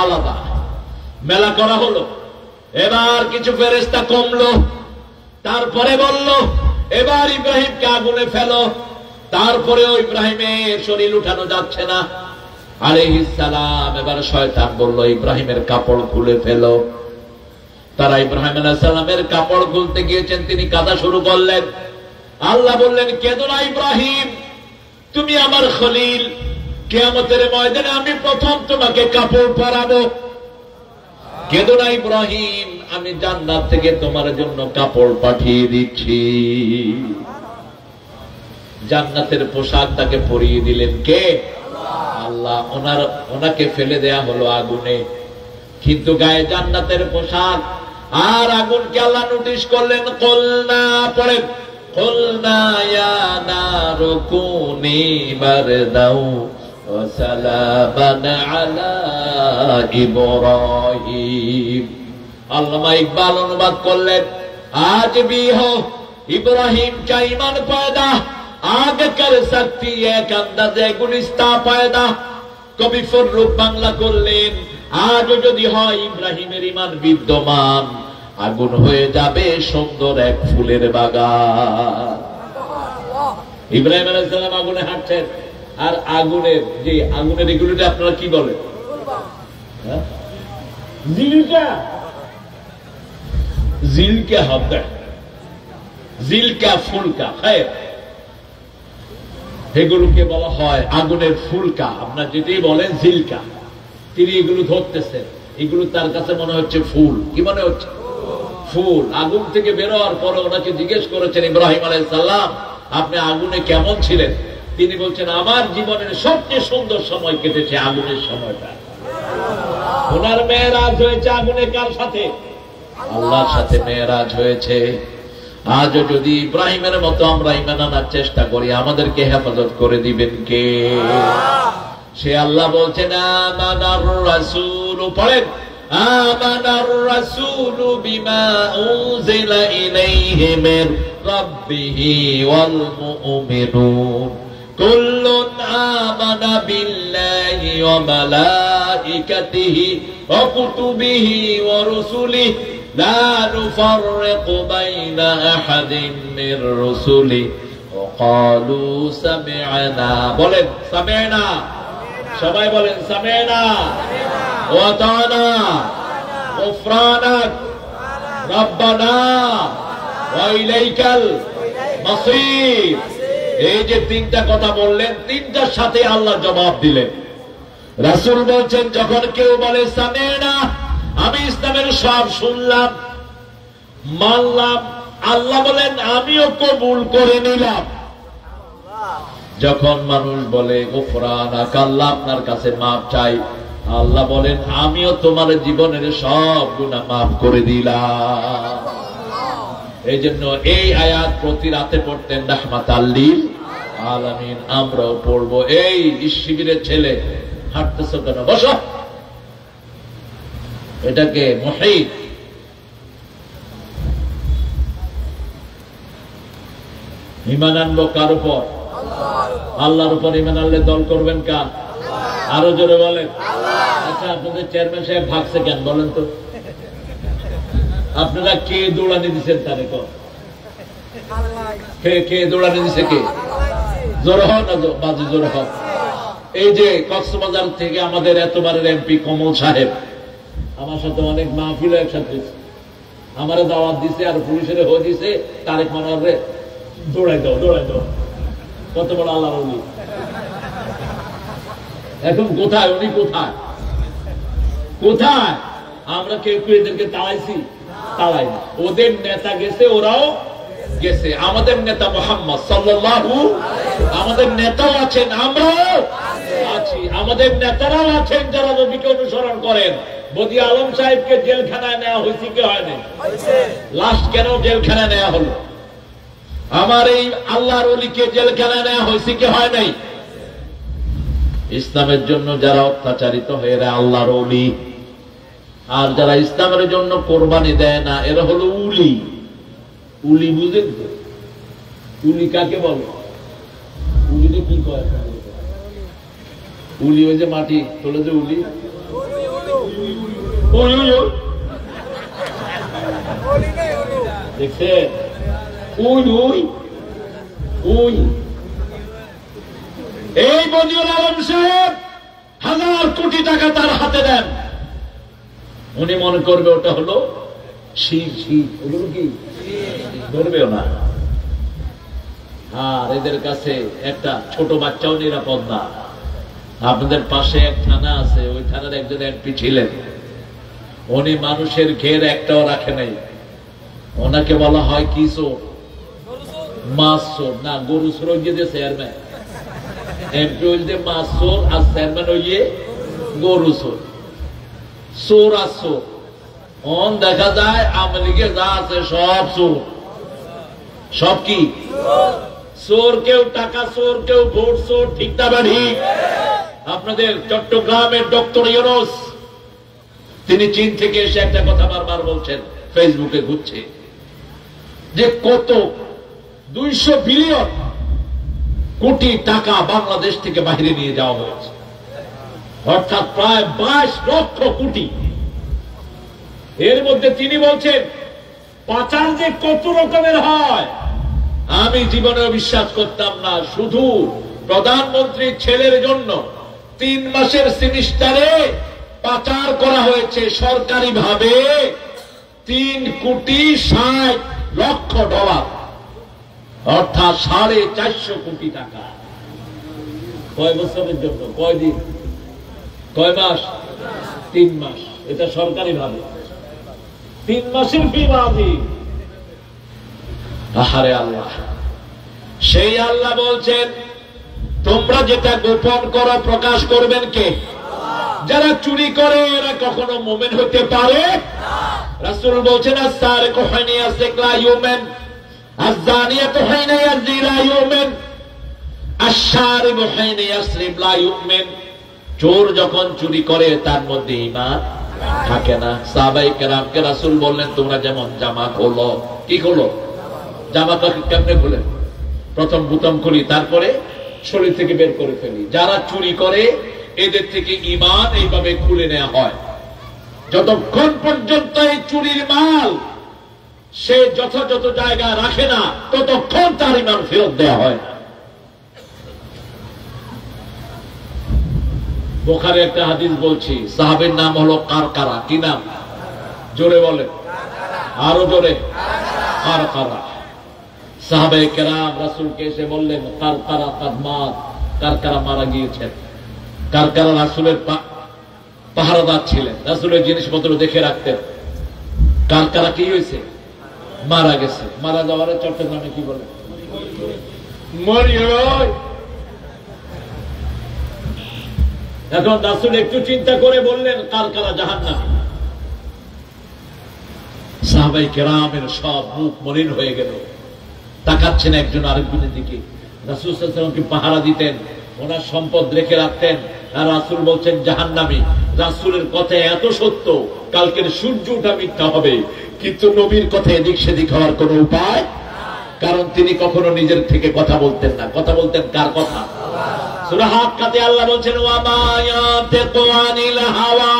আলাদা। মেলা করা হলো। এবার কিছু ফেরেশতা কমলো। তারপরে বলল এবার ইব্রাহিমকে আগুনে ফেলো। তারপরেও ইব্রাহিমের শরীর উঠানো যাচ্ছে না আলাইহিস সালাম। এবার শয়তান বলল ইব্রাহিমের কাপড় খুলে ফেলো। তারা ইব্রাহিম আলাইহিস সালামের কাপড় খুলতে গিয়েছেন, তিনি কাঁদা শুরু করলেন। আল্লাহ বললেন কেঁদো না ইব্রাহিম, তুমি আমার খলিল। কিয়ামতের ময়দানে আমি প্রথম তোমাকে কাপড় পরাবো। কেঁদো না ইব্রাহিম, আমি জান্নাত থেকে তোমার জন্য কাপড় পাঠিয়ে দিচ্ছি। জান্নাতের পোশাক তাকে পরিয়ে দিলেন কে? আল্লাহ ওনাকে ফেলে দেয়া হলো আগুনে, কিন্তু গায়ে জান্নাতের পোশাক। আর আগুনকে আল্লাহ নোটিশ করলেন, কুলনা পড়েন, কুলনা ইয়া নারু কুনি বারদাও ওয়া সালামান আলা ইব্রাহিম। আল্লামা ইকবাল অনুবাদ করলেন, আজ भी हो इब्राहिम का ईमान पैदा, आग कर सकती है अंदाजे गुलिस्ता पैदा। कवि फर्रुख बांगला করলেন, আজও যদি হয় ইব্রাহিমের ঈমান বিদ্যমান, আগুন হয়ে যাবে সুন্দর এক ফুলের বাগান। ইব্রাহিম আলাইহিস সালাম আগুনে হাঁটছেন, আর আগুনের এগুলোটা আপনারা কি বলেন? জিলকা হবে, জিলকা ফুলকা, এগুলোকে বলা হয় আগুনের ফুলকা। আপনার যেটাই বলেন জিলকা, তিনি এগুলো ধরতেছেন, এগুলো তার কাছে মনে হচ্ছে ফুল। কি মনে হচ্ছে? ফুল। আগুন থেকে বেরোয়ার পরে ওনাকে জিজ্ঞেস করেছেন, ইব্রাহিম আলাইহিস সালাম আপনি আগুনে কেমন ছিলেন? তিনি বলছেন, আমার জীবনের সবচেয়ে সুন্দর সময় কেটেছে আগুনের সময়টা। ওনার মেয়েরাজ হয়েছে আগুনে, কার সাথে? আল্লাহর সাথে মেয়েরাজ হয়েছে। আজও যদি ইব্রাহিমের মতো আমরা ঈমান আনার চেষ্টা করি, আমাদেরকে হেফাজত করে দিবেন কে? সে আল্লাহ বলছেন, আমানার রাসূল, পড়েন, আমানার রাসূল বিমা উনজিলা ইলাইহি মির রাব্বিহি ওয়াল মুমিনুন কুল্লুন আমানা বিল্লাহি ওয়া মালাইকাতিহি ওয়া কুতুবিহি ওয়া রুসুলিহি লা নুফাররিকু বাইনা আহাদিন মির রুসুলিহি ওয়া ক্বালু সামি'না। বলেন সামি'না, সবাই বলেন সামি'না ওয়া আতা'না গুফরানাক রাব্বানা ওয়া ইলাইকাল মাসির। এই যে তিনটা কথা বললেন, তিনটার সাথে আল্লাহ জবাব দিলেন। রাসূল বলছেন, যখন কেউ বলে সামি'না, আমি ইসলামের সব শুনলাম মানলাম, আল্লাহ বলেন আমিও কবুল করে নিলাম। যখন মানুষ বলে গুফরানাক, আল্লাহ আপনার কাছে মাফ চাই, আল্লাহ বলেন আমিও তোমার জীবনের সব গুনাহ মাফ করে দিলাম। এই জন্য এই আয়াত প্রতি রাতে পড়তেন রাহমাতাল লিল আলামিন। আমরাও পড়বো। এই শিবিরের ছেলে হাঁটতেছ কেন? বসো। এটাকে মুহিত, ঈমান আনবো কার উপর? আল্লাহর উপর ঈমান আনলে দল করবেন কার? আরো জোরে বলেন। আচ্ছা, আপনাদের চেয়ারম্যান সাহেব ভাগছে কেন বলেন তো? আপনারা কে দৌড়ানি দিচ্ছেন তারে? কে দৌড়ানি দিচ্ছে? কে? জোর হন না বাজে জোর হন। এই যে কক্সবাজার থেকে আমাদের এতবারের এমপি কমল সাহেব আমার সাথে অনেক মাহফিল একসাথে আমারে দাওয়াত দিছে, আর পুলিশের হয়ে দিছে তারেক মানারে দৌড়াই দাও, দৌড়াই দাও। কত বড় আল্লাহর ওলি। এখন কোথায় উনি? কোথায় কোথায়? আমরা কেউ কেউ এদেরকে তাড়াইছি? তাড়াই না। ওদের নেতা গেছে, ওরাও গেছে। আমাদের নেতা মুহাম্মদ সাল্লাল্লাহু, আমাদের নেতাও আছেন, আমরাও আছি। আমাদের নেতারাও আছেন যারা নবীকে অনুসরণ করেন। বদি আলম সাহেবকে জেলখানায় নেওয়া হয়েছে কি হয় না? লাস্ট কেন জেলখানায় নেওয়া হলো? আমার এই আল্লাহর ওলিকে জেলখানায় নেওয়া হয়েছে কি হয় নাই? ইসলামের জন্য যারা অত্যাচারিত হয়ে এরা আল্লাহর ওলি, আর যারা ইসলামের জন্য কোরবানি দেয় না এরা হলো উলি। উলি বুঝেন তো? উলি কাকে বলে? উলি কি কয়? উলি ওই যে মাটি তোলে যে উলি, দেখছেন? এই বদিউল আলম সাহেব 1000 কোটি টাকা তার হাতে দেন, উনি মনে করবে ওটা হলো শির। ওগুলো কি ধরবেও না। আর এদের কাছে একটা ছোট বাচ্চাও নিরাপদ না। আপনাদের পাশে এক থানা আছে, ওই থানার একজন এমপি ছিলেন, উনি মানুষের ঘের একটাও রাখে নাই। ওনাকে বলা হয় কি চোর? মাছ চোর না, গরু চোর। চেয়ারম্যান এমপি হইলে মাছ চোর আর চেয়ারম্যান হইয়ে গরু চোর, চোর আর চোর। অন দেখা যায় আওয়ামী লীগের যা আছে সব চোর, সব কি চোর, কেউ টাকা চোর, কেউ ভোট চোর, ঠিক না ঠিক? আপনাদের চট্টগ্রামের ডক্টর ইউনূস তিনি চীন থেকে এসে একটা কথা বারবার বলছেন, ফেসবুকে ঘুরছে, যে কত 200 বিলিয়ন কোটি টাকা বাংলাদেশ থেকে বাইরে নিয়ে যাওয়া হয়েছে, অর্থাৎ প্রায় 22 লক্ষ কোটি। এর মধ্যে তিনি বলছেন পাচার যে কত রকমের হয় আমি জীবনে বিশ্বাস করতাম না। শুধু প্রধানমন্ত্রীর ছেলের জন্য 3 মাসের সেমিস্টারে পাচার করা হয়েছে সরকারিভাবে $3,60,00,000, অর্থাৎ 450 কোটি টাকা। কয় বছরের জন্য, কয় দিন, কয় মাস? 3 মাস। এটা সরকারিভাবে 3 মাসের ফি বাদি। আহারে আল্লাহ, সেই আল্লাহ বলছেন তোমরা যেটা গোপন করো প্রকাশ করবেন কে? যারা চুরি করে এরা কখনো মুমিন হতে পারে? রাসূল বলছেন আস-সারিকু হিনা ইয়াসরিক লা ইউমিন, আয-যানিয়াতু হিনা ইয়াzni লা ইউমিন, আশ-শারিবু হিনা ইয়াসরিব লা ইউমিন। চোর যখন চুরি করে তার মধ্যে ঈমান থাকে না। সাহাবায়ে কেরামকে রাসূল বললেন তোমরা যেমন জামা খোলো, কি খোলো? জামাটা কেমনে খুলে? প্রথম বুতাম খুলি, তারপরে শরীর থেকে বের করে ফেলি। যারা চুরি করে এদের থেকে ঈমান এইভাবে খুলে নেওয়া হয়। যতক্ষণ পর্যন্ত এই চুরির মাল সে যথাযথ জায়গায় রাখে না ততক্ষণ তার ঈমান ফেরত দেওয়া হয় না। বুখারী একটা হাদিস বলছি, সাহাবীর নাম হলো কারকারা। কি নাম? জোরে বলেন, আরো জোরে। কারকারা। সাহাবায়ে কেরাম রাসূলকে এসে বললেন কারকারা কাদ মাত, কারকারা মারা গিয়েছেন। কারকারা রাসূলের পাহারাদার ছিলেন, রাসূলের জিনিসপত্র দেখে রাখতেন। কারকারা কি হয়েছে? মারা গেছে। মারা যাওয়ার চট্টগ্রামে কি বলে? মরিয়ই। এখন রাসূল একটু চিন্তা করে বললেন কারকারা জাহান্নামী। সাহাবায়ে কেরামের সব মুখ মলিন হয়ে গেল, তাকাচ্ছেন একজন আরেকজনের দিকে। রাসূল সাল্লাল্লাহু আলাইহি ওয়াসাল্লামকে পাহারা দিতেন, ওনার সম্পদ রেখে রাখতেন, আর রাসূল বলছেন জাহান্নামী। রাসূলের কথা এত সত্য, কালকের সূর্য ওঠা মিথ্যা হবে, কিন্তু নবীর কথা এদিক সেদিক হওয়ার কোনো উপায়, কারণ তিনি কখনো নিজের থেকে কথা বলতেন না। কথা বলতেন কার কথা? সূরা হাক্কাতে আল্লাহ বলছেন ওয়া মা ইয়ানতিকু আনিল হাওয়া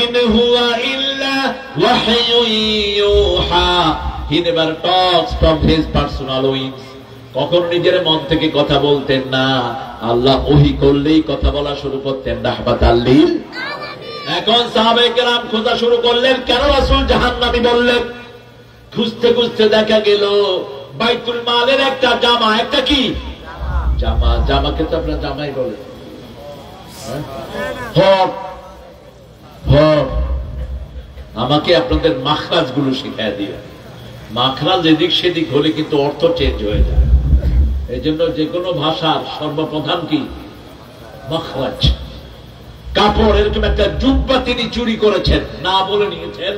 ইন হুয়া ইল্লা ওয়াহয়ুন ইউহা। He never talks from his personal wings. কখনো নিজের মন থেকে কথা বলতেন না, আল্লাহ ওহী করলেই কথা বলা শুরু করতেন। রাহমাতাল লিল। এখন সাহাবায়ে কেরাম খোঁজা শুরু করলেন কেন রাসূল জাহান্নামী বললেন। খুঁজতে খুঁজতে দেখা গেল বাইতুল মালের একটা জামা, একটা কি জামা, জামাকে তো আপনারা জামাই বলেন, আমাকে আপনাদের মাখরাজ গুলো শিখায় দিয়ে। মাখরাজ এদিক সেদিক হলে কিন্তু অর্থ চেঞ্জ হয়ে যায়। এই জন্য যে কোনো ভাষার সর্বপ্রধান কি? মাখরাজ। কাপড়, এরকম একটা জুব্বা তিনি চুরি করেছেন, না বলে নিয়েছেন,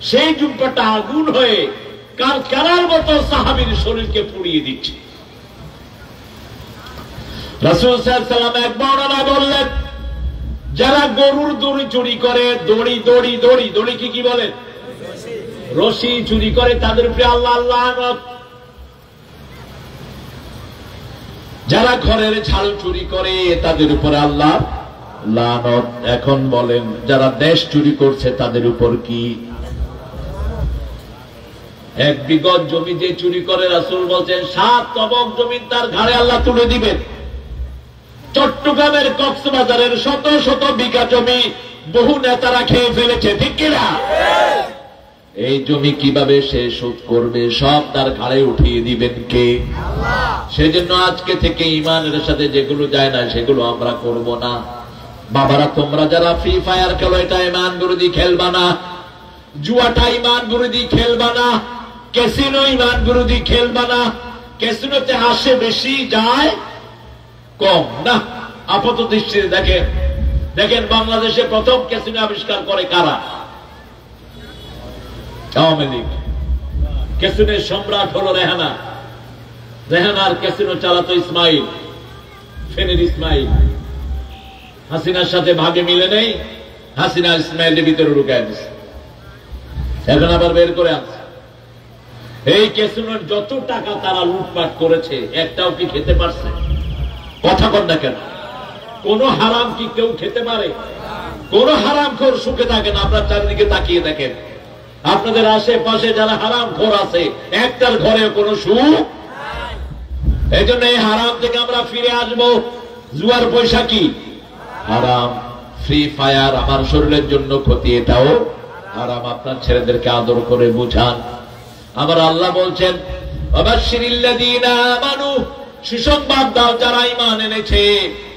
সেই জুব্বাটা আগুন হয়ে কারকারার মতো সাহাবীর শরীরকে পুড়িয়ে দিচ্ছে। রাসূল সাল্লাল্লাহু আলাইহি ওয়াসাল্লাম এক বর্ণনায় বললেন যারা গরুর দড়ি চুরি করে, দড়ি দড়ি দড়ি দড়ি কি বলে? রশি চুরি করে, তাদের উপরে আল্লাহ লানত। যারা ঘরের ঝাল চুরি করে তাদের উপরে আল্লাহ লানত। এখন বলেন যারা দেশ চুরি করছে তাদের উপর কি? 1 বিঘত জমি যে চুরি করে রাসূল বলছেন 7 তবক জমি তার ঘাড়ে আল্লাহ তুলে দিবেন। চট্টগ্রামের কক্সবাজারের শত শত বিঘা জমি বহু নেতারা খেয়ে ফেলেছে, ঠিক কিনা? এই জমি কিভাবে সে শোধ করবে সব তার ঘাড়ে উঠিয়ে দিবেন কে? সেজন্য আজকে থেকে ঈমানের সাথে যেগুলো যায় না সেগুলো আমরা করব না। বাবারা, তোমরা যারা ফ্রি ফায়ার খেলো এটা ঈমান বিরোধী খেলবা না, জুয়াটা ঈমান বিরোধী খেলবা না, ক্যাসিনো ঈমান বিরোধী খেলবা না। ক্যাসিনোতে আসে বেশি, যায় কম না। আপাত দৃষ্টিতে দেখেন, দেখেন বাংলাদেশে প্রথম ক্যাসিনো আবিষ্কার করে কারা? আওয়ামী লীগ। ক্যাসিনোর সম্রাট হলো রেহানা। রেহানার ক্যাসিনো চালাতো ইসমাইল, ফেনীর ইসমাইল। হাসিনার সাথে ভাগে মিলে নেই, হাসিনা ইসমাইলের ভিতরে ঢুকায় দিচ্ছে, এখন আবার বের করে আনছে। এই ক্যাসিনোর যত টাকা তারা লুটপাট করেছে একটাও কি খেতে পারছে? কথা বল না কেন? কোন হারাম কি কেউ খেতে পারে? কোন হারামখোর সুখে থাকেন? আপনার চারিদিকে তাকিয়ে দেখেন, আপনাদের আশেপাশে যারা হারামখোর আছে একটার ঘরে কোনো সুখ। এই জন্য এই হারাম থেকে আমরা ফিরে আসবো। জুয়ার পয়সা কি হারাম, ফ্রি ফায়ার আমার শরীরের জন্য ক্ষতি, এটাও হারাম। আপনার ছেলেদেরকে আদর করে বুঝান। আমার আল্লাহ বলছেন ওয়াবাশশিরিল্লাযীনা আমানু, সুসংবাদ দাও যারা ঈমান এনেছে।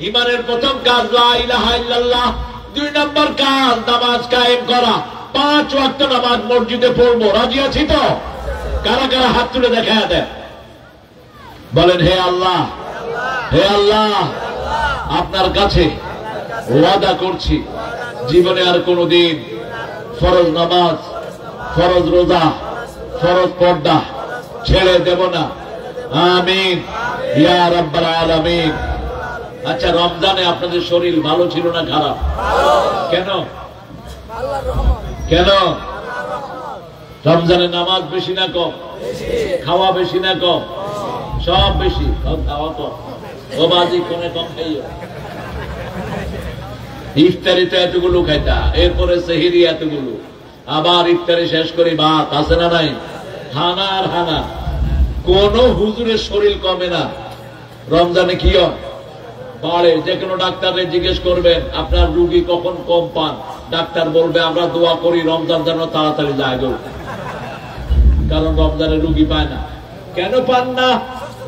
ঈমানের প্রথম কাজ লা ইলাহা ইল্লাল্লাহ, 2 নম্বর কাজ নামাজ কায়েম করা। 5 ওয়াক্ত নামাজ মসজিদে পড়বো, রাজি আছি তো? কারা কারা হাত তুলে দেখায় দেন, বলেন হে আল্লাহ, হে আল্লাহ, আপনার কাছে ওয়াদা করছি জীবনে আর কোনদিন ফরজ নামাজ, ফরজ রোজা, ফরজ পর্দা ছেড়ে দেব না। আমিন ইয়া রাব্বাল আলামিন। আচ্ছা, রমজানে আপনাদের শরীর ভালো ছিল না খারাপ? কেন? কেন? রমজানে নামাজ বেশি না কম? খাওয়া বেশি না কম? সব বেশি। খাওয়া কম, ও বাজি কোনে কম খাইও। ইফতারি তো এতগুলো খাইতা, এরপরে সেহরি এতগুলো, আবার ইফতারি শেষ করি ভাত, আছে না নাই? হানা আর হানা। কোন হুজুরের শরীর কমে না, রমজানে কি হয়? বাড়ে। যে কোনো ডাক্তারের জিজ্ঞেস করবেন আপনার রুগী কখন কম পান, ডাক্তার বলবে আমরা দোয়া করি রমজান যেন তাড়াতাড়ি যায় গো, কারণ রমজানে রুগী পায় না। কেন পান না?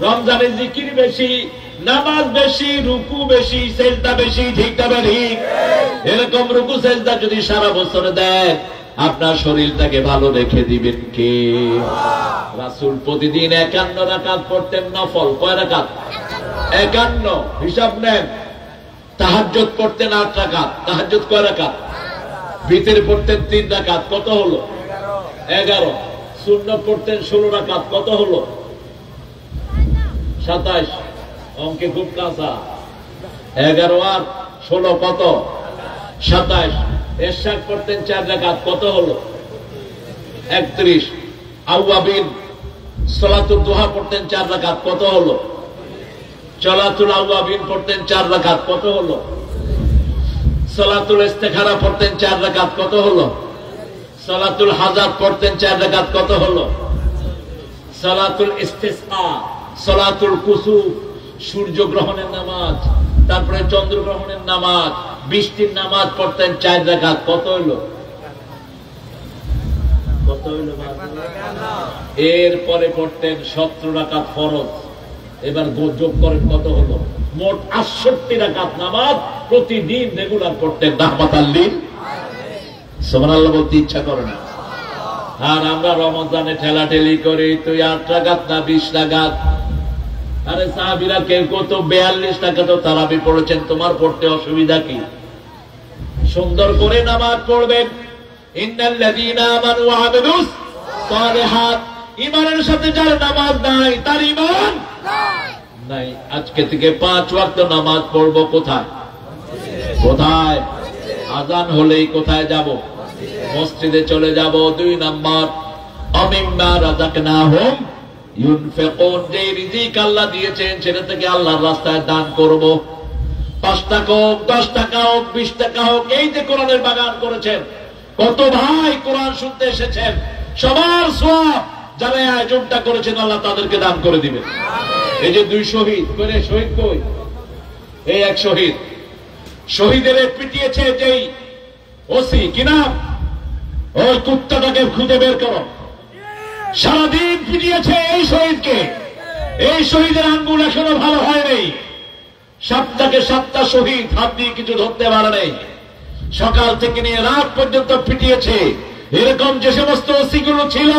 রমজানে জিকির বেশি, নামাজ বেশি, রুকু বেশি, সেজদা বেশি। ঠিক না ঠিক? এরকম রুকু সেজদা যদি সারা বছরে দেয় আপনার শরীরটাকে ভালো রেখে দিবেন কে? রাসূল প্রতিদিন 51 রাকাত পড়তেন নফল। কয় রাকাত? 51। হিসাব নেন। তাহাজ্জুদ পড়তেন 8 রাকাত। তাহাজ্জুদ কয় রাকাত? ভিতরে পড়তেন 3 রাকাত। কত হলো? 11। সুন্নাত পড়তেন 16 রাকাত। কত হলো? 27। অঙ্কে খুব কাঁচা। 11 আর 16 কত? 27। এরশাদ পড়তেন 4 রাকাত। কত হলো? 31। আওয়াবিন সালাতুল দুহা পড়তেন 4 রাকাত। কত হলো? সালাতুল আওয়াবিন পড়তেন 4 রাকাত। কত হলো? সালাতুল ইস্তিখারা পড়তেন 4 রাকাত। কত হলো? সালাতুল হাজাত পড়তেন 4 রাকাত। কত হলো? সালাতুল ইস্তিসকা, সালাতুল কুসুফ, সূর্য গ্রহণের নামাজ, তারপরে চন্দ্র গ্রহণের নামাজ, বৃষ্টির নামাজ পড়তেন 4 রাকাত। কত হলো? কত হলো? এরপরে পড়তেন 17 রাকাত ফরজ। এবার যোগ করেন কত হলো? মোট 68 রাকাত নামাজ প্রতিদিন রেগুলার পড়তেন রাহমাতাল লিল। সুবহানাল্লাহ বলতে ইচ্ছা করে না। আর আমরা রমজানে ঠেলাঠেলি করি, তুই 8 রাকাত না 20 রাকাত। আরে সাহাবীরা কেউ কত 42 রাকাত তারাবি পড়েছেন, তোমার পড়তে অসুবিধা কি? সুন্দর করে নামাজ পড়বেন। ইন্নাল্লাযীনা আমানু ওয়া আমিলুস সালিহাত, ঈমানের সাথে যার নামাজ নাই তার ঈমান নাই। আজকে থেকে 5 ওয়াক্ত নামাজ পড়বো। কোথায়? কোথায়? আজান হলেই কোথায় যাব? মসজিদে চলে যাব। 2 নম্বর আমিম্মা রাযাকনাহুম ইউনফিকুন, যে রিজিক আল্লাহ দিয়েছেন সেটা থেকে আল্লাহর রাস্তায় দান করব। 5 টাকা হোক, 10 টাকা হোক, 20 টাকা হোক। এই যে কোরআনের বাগান করেছেন, কত ভাই কোরআন শুনতে এসেছেন, সবার সওয়াব যারা আয়োজনটা করেছেন আল্লাহ তাদেরকে দান করে দিবেন। এই যে 2 শহীদ করে, শহীদ কই? এই 1 শহীদ, শহীদের পিটিয়েছে যেই ওসি, কি নাম? ওই কুত্তাটাকে খুঁজে বের করো। সারাদিন পিটিয়েছে এই শহীদকে। এই শহীদের আঙ্গুল এখনো ভালো হয়নি। 7টা শহীদ হাত দিয়ে কিছু ধরতে পারে নাই। সকাল থেকে নিয়ে রাত পর্যন্ত পিটিয়েছে। এরকম যে সমস্ত ওসিগুলো ছিল,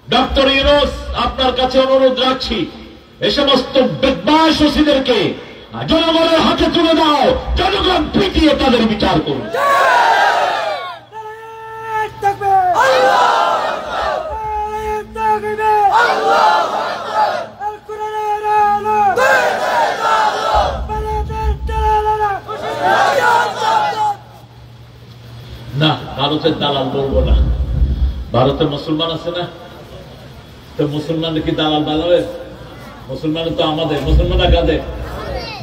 ডক্টর ইউনূস আপনার কাছে অনুরোধ রাখছি, এ সমস্ত বদমাশ ওসিদেরকে জনগণের হাতে তুলে দাও, জনগণ পিটিয়ে তাদের বিচার করুন। না, ভারতের দালাল বলবো না। ভারতের মুসলমান আছে না, তো মুসলমানদের কি দালাল বানাবে? মুসলমান তো আমাদের, মুসলমানরা কাদের?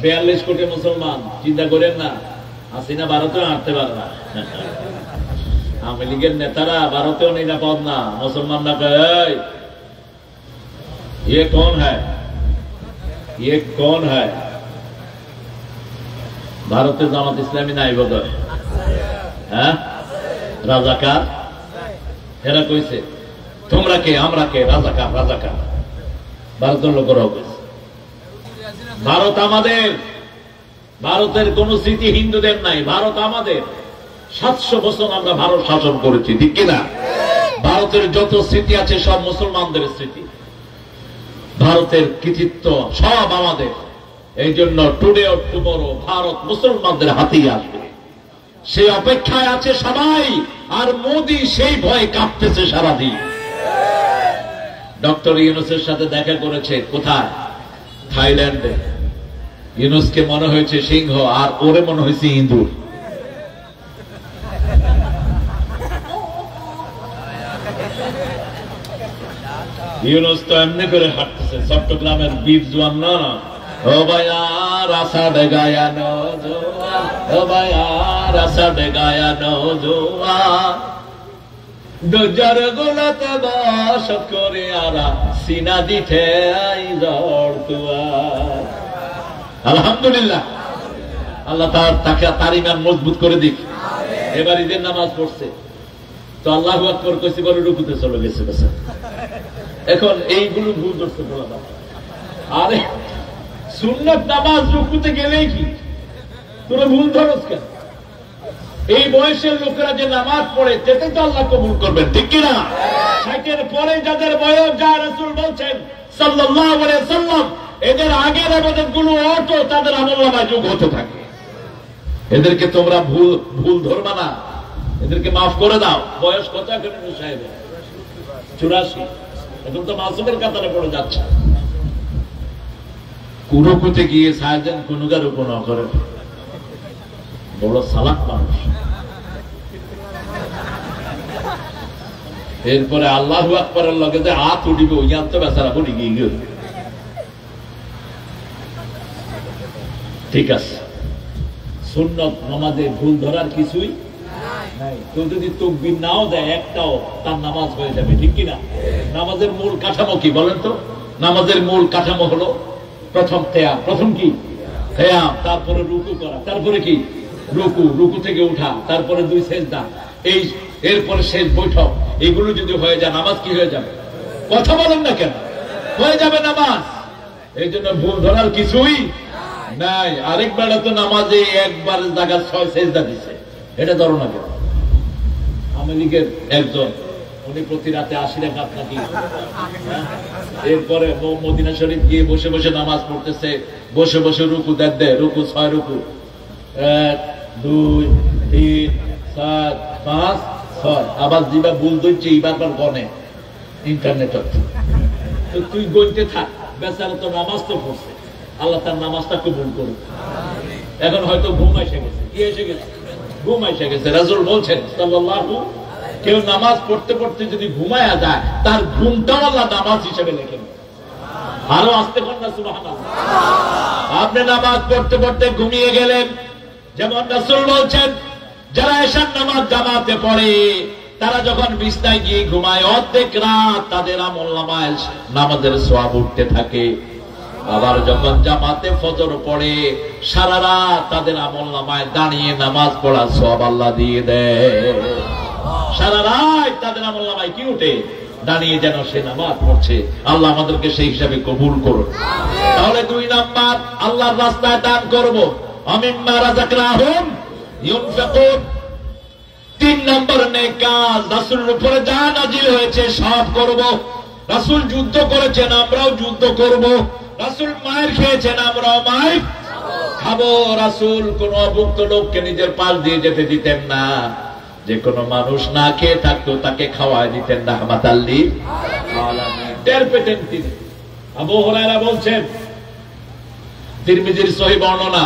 42 কোটি মুসলমান, চিন্তা করেন না। হাসিনা ভারতেও হাঁটতে পারে না। আওয়ামী লীগের নেতারা ভারতেও নিরাপদ না। মুসলমানরা কয় ये कौन है, ये कौन है? ভারতের জামাত ইসলামী নাই বোধ হয়, হ্যাঁ? রাজাকার এরা কইছে তোমরা কে, আমরা কে? রাজাকার, রাজাকার। ভারতের লোকেরাও কইছে ভারত আমাদের। ভারতের কোন স্মৃতি হিন্দুদের নাই, ভারত আমাদের। 700 বছর আমরা ভারত শাসন করেছি, ঠিক কিনা? ভারতের যত স্মৃতি আছে সব মুসলমানদের স্মৃতি। ভারতের কৃতিত্ব সব আমাদের। এই জন্য টুডে অর টুমরো ভারত মুসলমানদের হাতেই আসবে, সেই অপেক্ষায় আছে সবাই। আর মোদি সেই ভয়ে কাঁপতেছে সারাদিন। ডক্টর ইউনূসের সাথে দেখা করেছে কোথায়? থাইল্যান্ডে। ইউনূসকে মনে হয়েছে সিংহ, আর ওরে মনে হয়েছে ইঁদুর। ইউনূস তো এমনি করে হাঁটতেছে, চট্টগ্রামের বীর জওয়ান না। ও ভাইয়া রাসা ডেগায়া নজোয়া, ও ভাইয়া রাসা ডেগায়া নজোয়া, দজার গোলাতে বাস করে আরা সিনা দিতে আই জড়তুয়া। আলহামদুলিল্লাহ, আল্লাহ তার ইমান মজবুত করে দিক। এবার ঈদের নামাজ পড়ছে তো আল্লাহু আকবার কইছে, বলে রুকুতে চলে গেছে। এখন এইগুলো ভুল করতে বলা। আরে সুন্নাত নামাজ রুকুতে গেলেই কি তোরা ভুল ধরস কেন? এই বয়সের লোকেরা যে নামাজ পড়ে তেতে তো আল্লাহ কবুল করবেন, ঠিক কিনা? 60-এর পরে যাদের বয়স যায়, রাসূল বলছেন সাল্লাল্লাহু আলাইহি ওয়াসাল্লাম, এদের আগের ইবাদত গুলো অটো তাদের আমলনামায় যোগ হতে থাকে। এদেরকে তোমরা ভুল ধরবা না, এদেরকে মাফ করে দাও। বয়স কত এখন সাহেব? 84। এখন তো মাসুমের কাতারে পড়ে যাচ্ছে। কুরুকুতে গিয়ে সাহায্য কুনুগার উপর না করে, বড় সালাক মানুষ। এরপরে আল্লাহু আকবারের লগে যে হাত উঠিবে, ওই হাত তো বেচারা পড়ে গিয়ে। ঠিক আছে, সুন্নত নামাজে ভুল ধরার কিছুই নাই। কেউ যদি তাকবীর নাও দেয় একটাও, তার নামাজ হয়ে যাবে, ঠিক কিনা? নামাজের মূল কাঠামো কি বলেন তো? নামাজের মূল কাঠামো হলো প্রথম কিয়াম। প্রথম কি? কিয়াম। তারপরে রুকু করা, তারপরে কি? রুকু, রুকু থেকে উঠা, তারপরে 2 সিজদা, এই এরপরে শেষ বৈঠক। এগুলো যদি হয়ে যায় নামাজ কি হয়ে যাবে? কথা বলেন না কেন? হয়ে যাবে নামাজ। এই জন্য ভুল ধরার কিছুই নাই। আরেক বেলা তো নামাজে একবার জায়গা 6 সিজদা দিছে, এটা ধরো না কেন? আওয়ামী লীগের একজন, উনি প্রতি রাতে 80 রাকাত নাকি, এরপরে মদিনা শরীফ গিয়ে বসে বসে নামাজ পড়তেছে, বসে বসে রুকু দেয়, রুকু 6 রুকু, 1 2 3 4 5 6। আবার যেবা ভুল ধরছে এইবার গনে ইন্টারনেট। তো তুই গনতে থাক, বেচারা তো নামাজ তো পড়ছে, আল্লাহ তার নামাজটা কবুল করুক। এখন হয়তো ঘুম এসে গেছে। কি এসে গেছে? ঘুম এসে গেছে। রাসূল বলছেন সাল্লাল্লাহু, কেউ নামাজ পড়তে পড়তে যদি ঘুমায়া যায়, তার ঘুমটাও আল্লাহ নামাজ হিসেবে লেখেন। আরো আস্তে কন্যা সুবহানাল্লাহ। আপনি নামাজ পড়তে পড়তে ঘুমিয়ে গেলেন, যেমন রাসূল বলছেন যারা এশার নামাজ জামাতে পড়ে, তারা যখন বিছানায় গিয়ে ঘুমায়, অর্ধেক রাত তাদের আমলনামায় নামাজের সওয়াব উঠতে থাকে। আবার যখন জামাতে ফজর পড়ে, সারা রাত তাদের আমলনামায় দাঁড়িয়ে নামাজ পড়ার সওয়াব আল্লাহ দিয়ে দেয়। সারা রাত তাদের আমলনামায় কি উঠে? দাঁড়িয়ে যেন সে নামাজ পড়ছে। আল্লাহ আমাদেরকে সেই হিসাবে কবুল করুন। তাহলে 2 নাম্বার, আল্লাহর রাস্তায় দান করব। আমিম্মা রাযাকনাহুম ইউনফিকুন। 3 নম্বর নেক কাজ, রাসূলের উপরে যা নাজিল হয়েছে সব করব। রাসূল যুদ্ধ করেছেন, আমরাও যুদ্ধ করব। রাসূল মায়ের খেয়েছেন, আমরাও মায়ের খাবো। রাসূল কোন অভুক্ত লোককে নিজের পাশ দিয়ে যেতে দিতেন না। যে কোনো মানুষ না খেয়ে থাকতো তাকে খাওয়ায় দিতেন রাহমাতাল লিল আলামিন। টের পেতেন তিনি। আবু হুরায়রা বলছেন, তিরমিজির সহিহ বর্ণনা,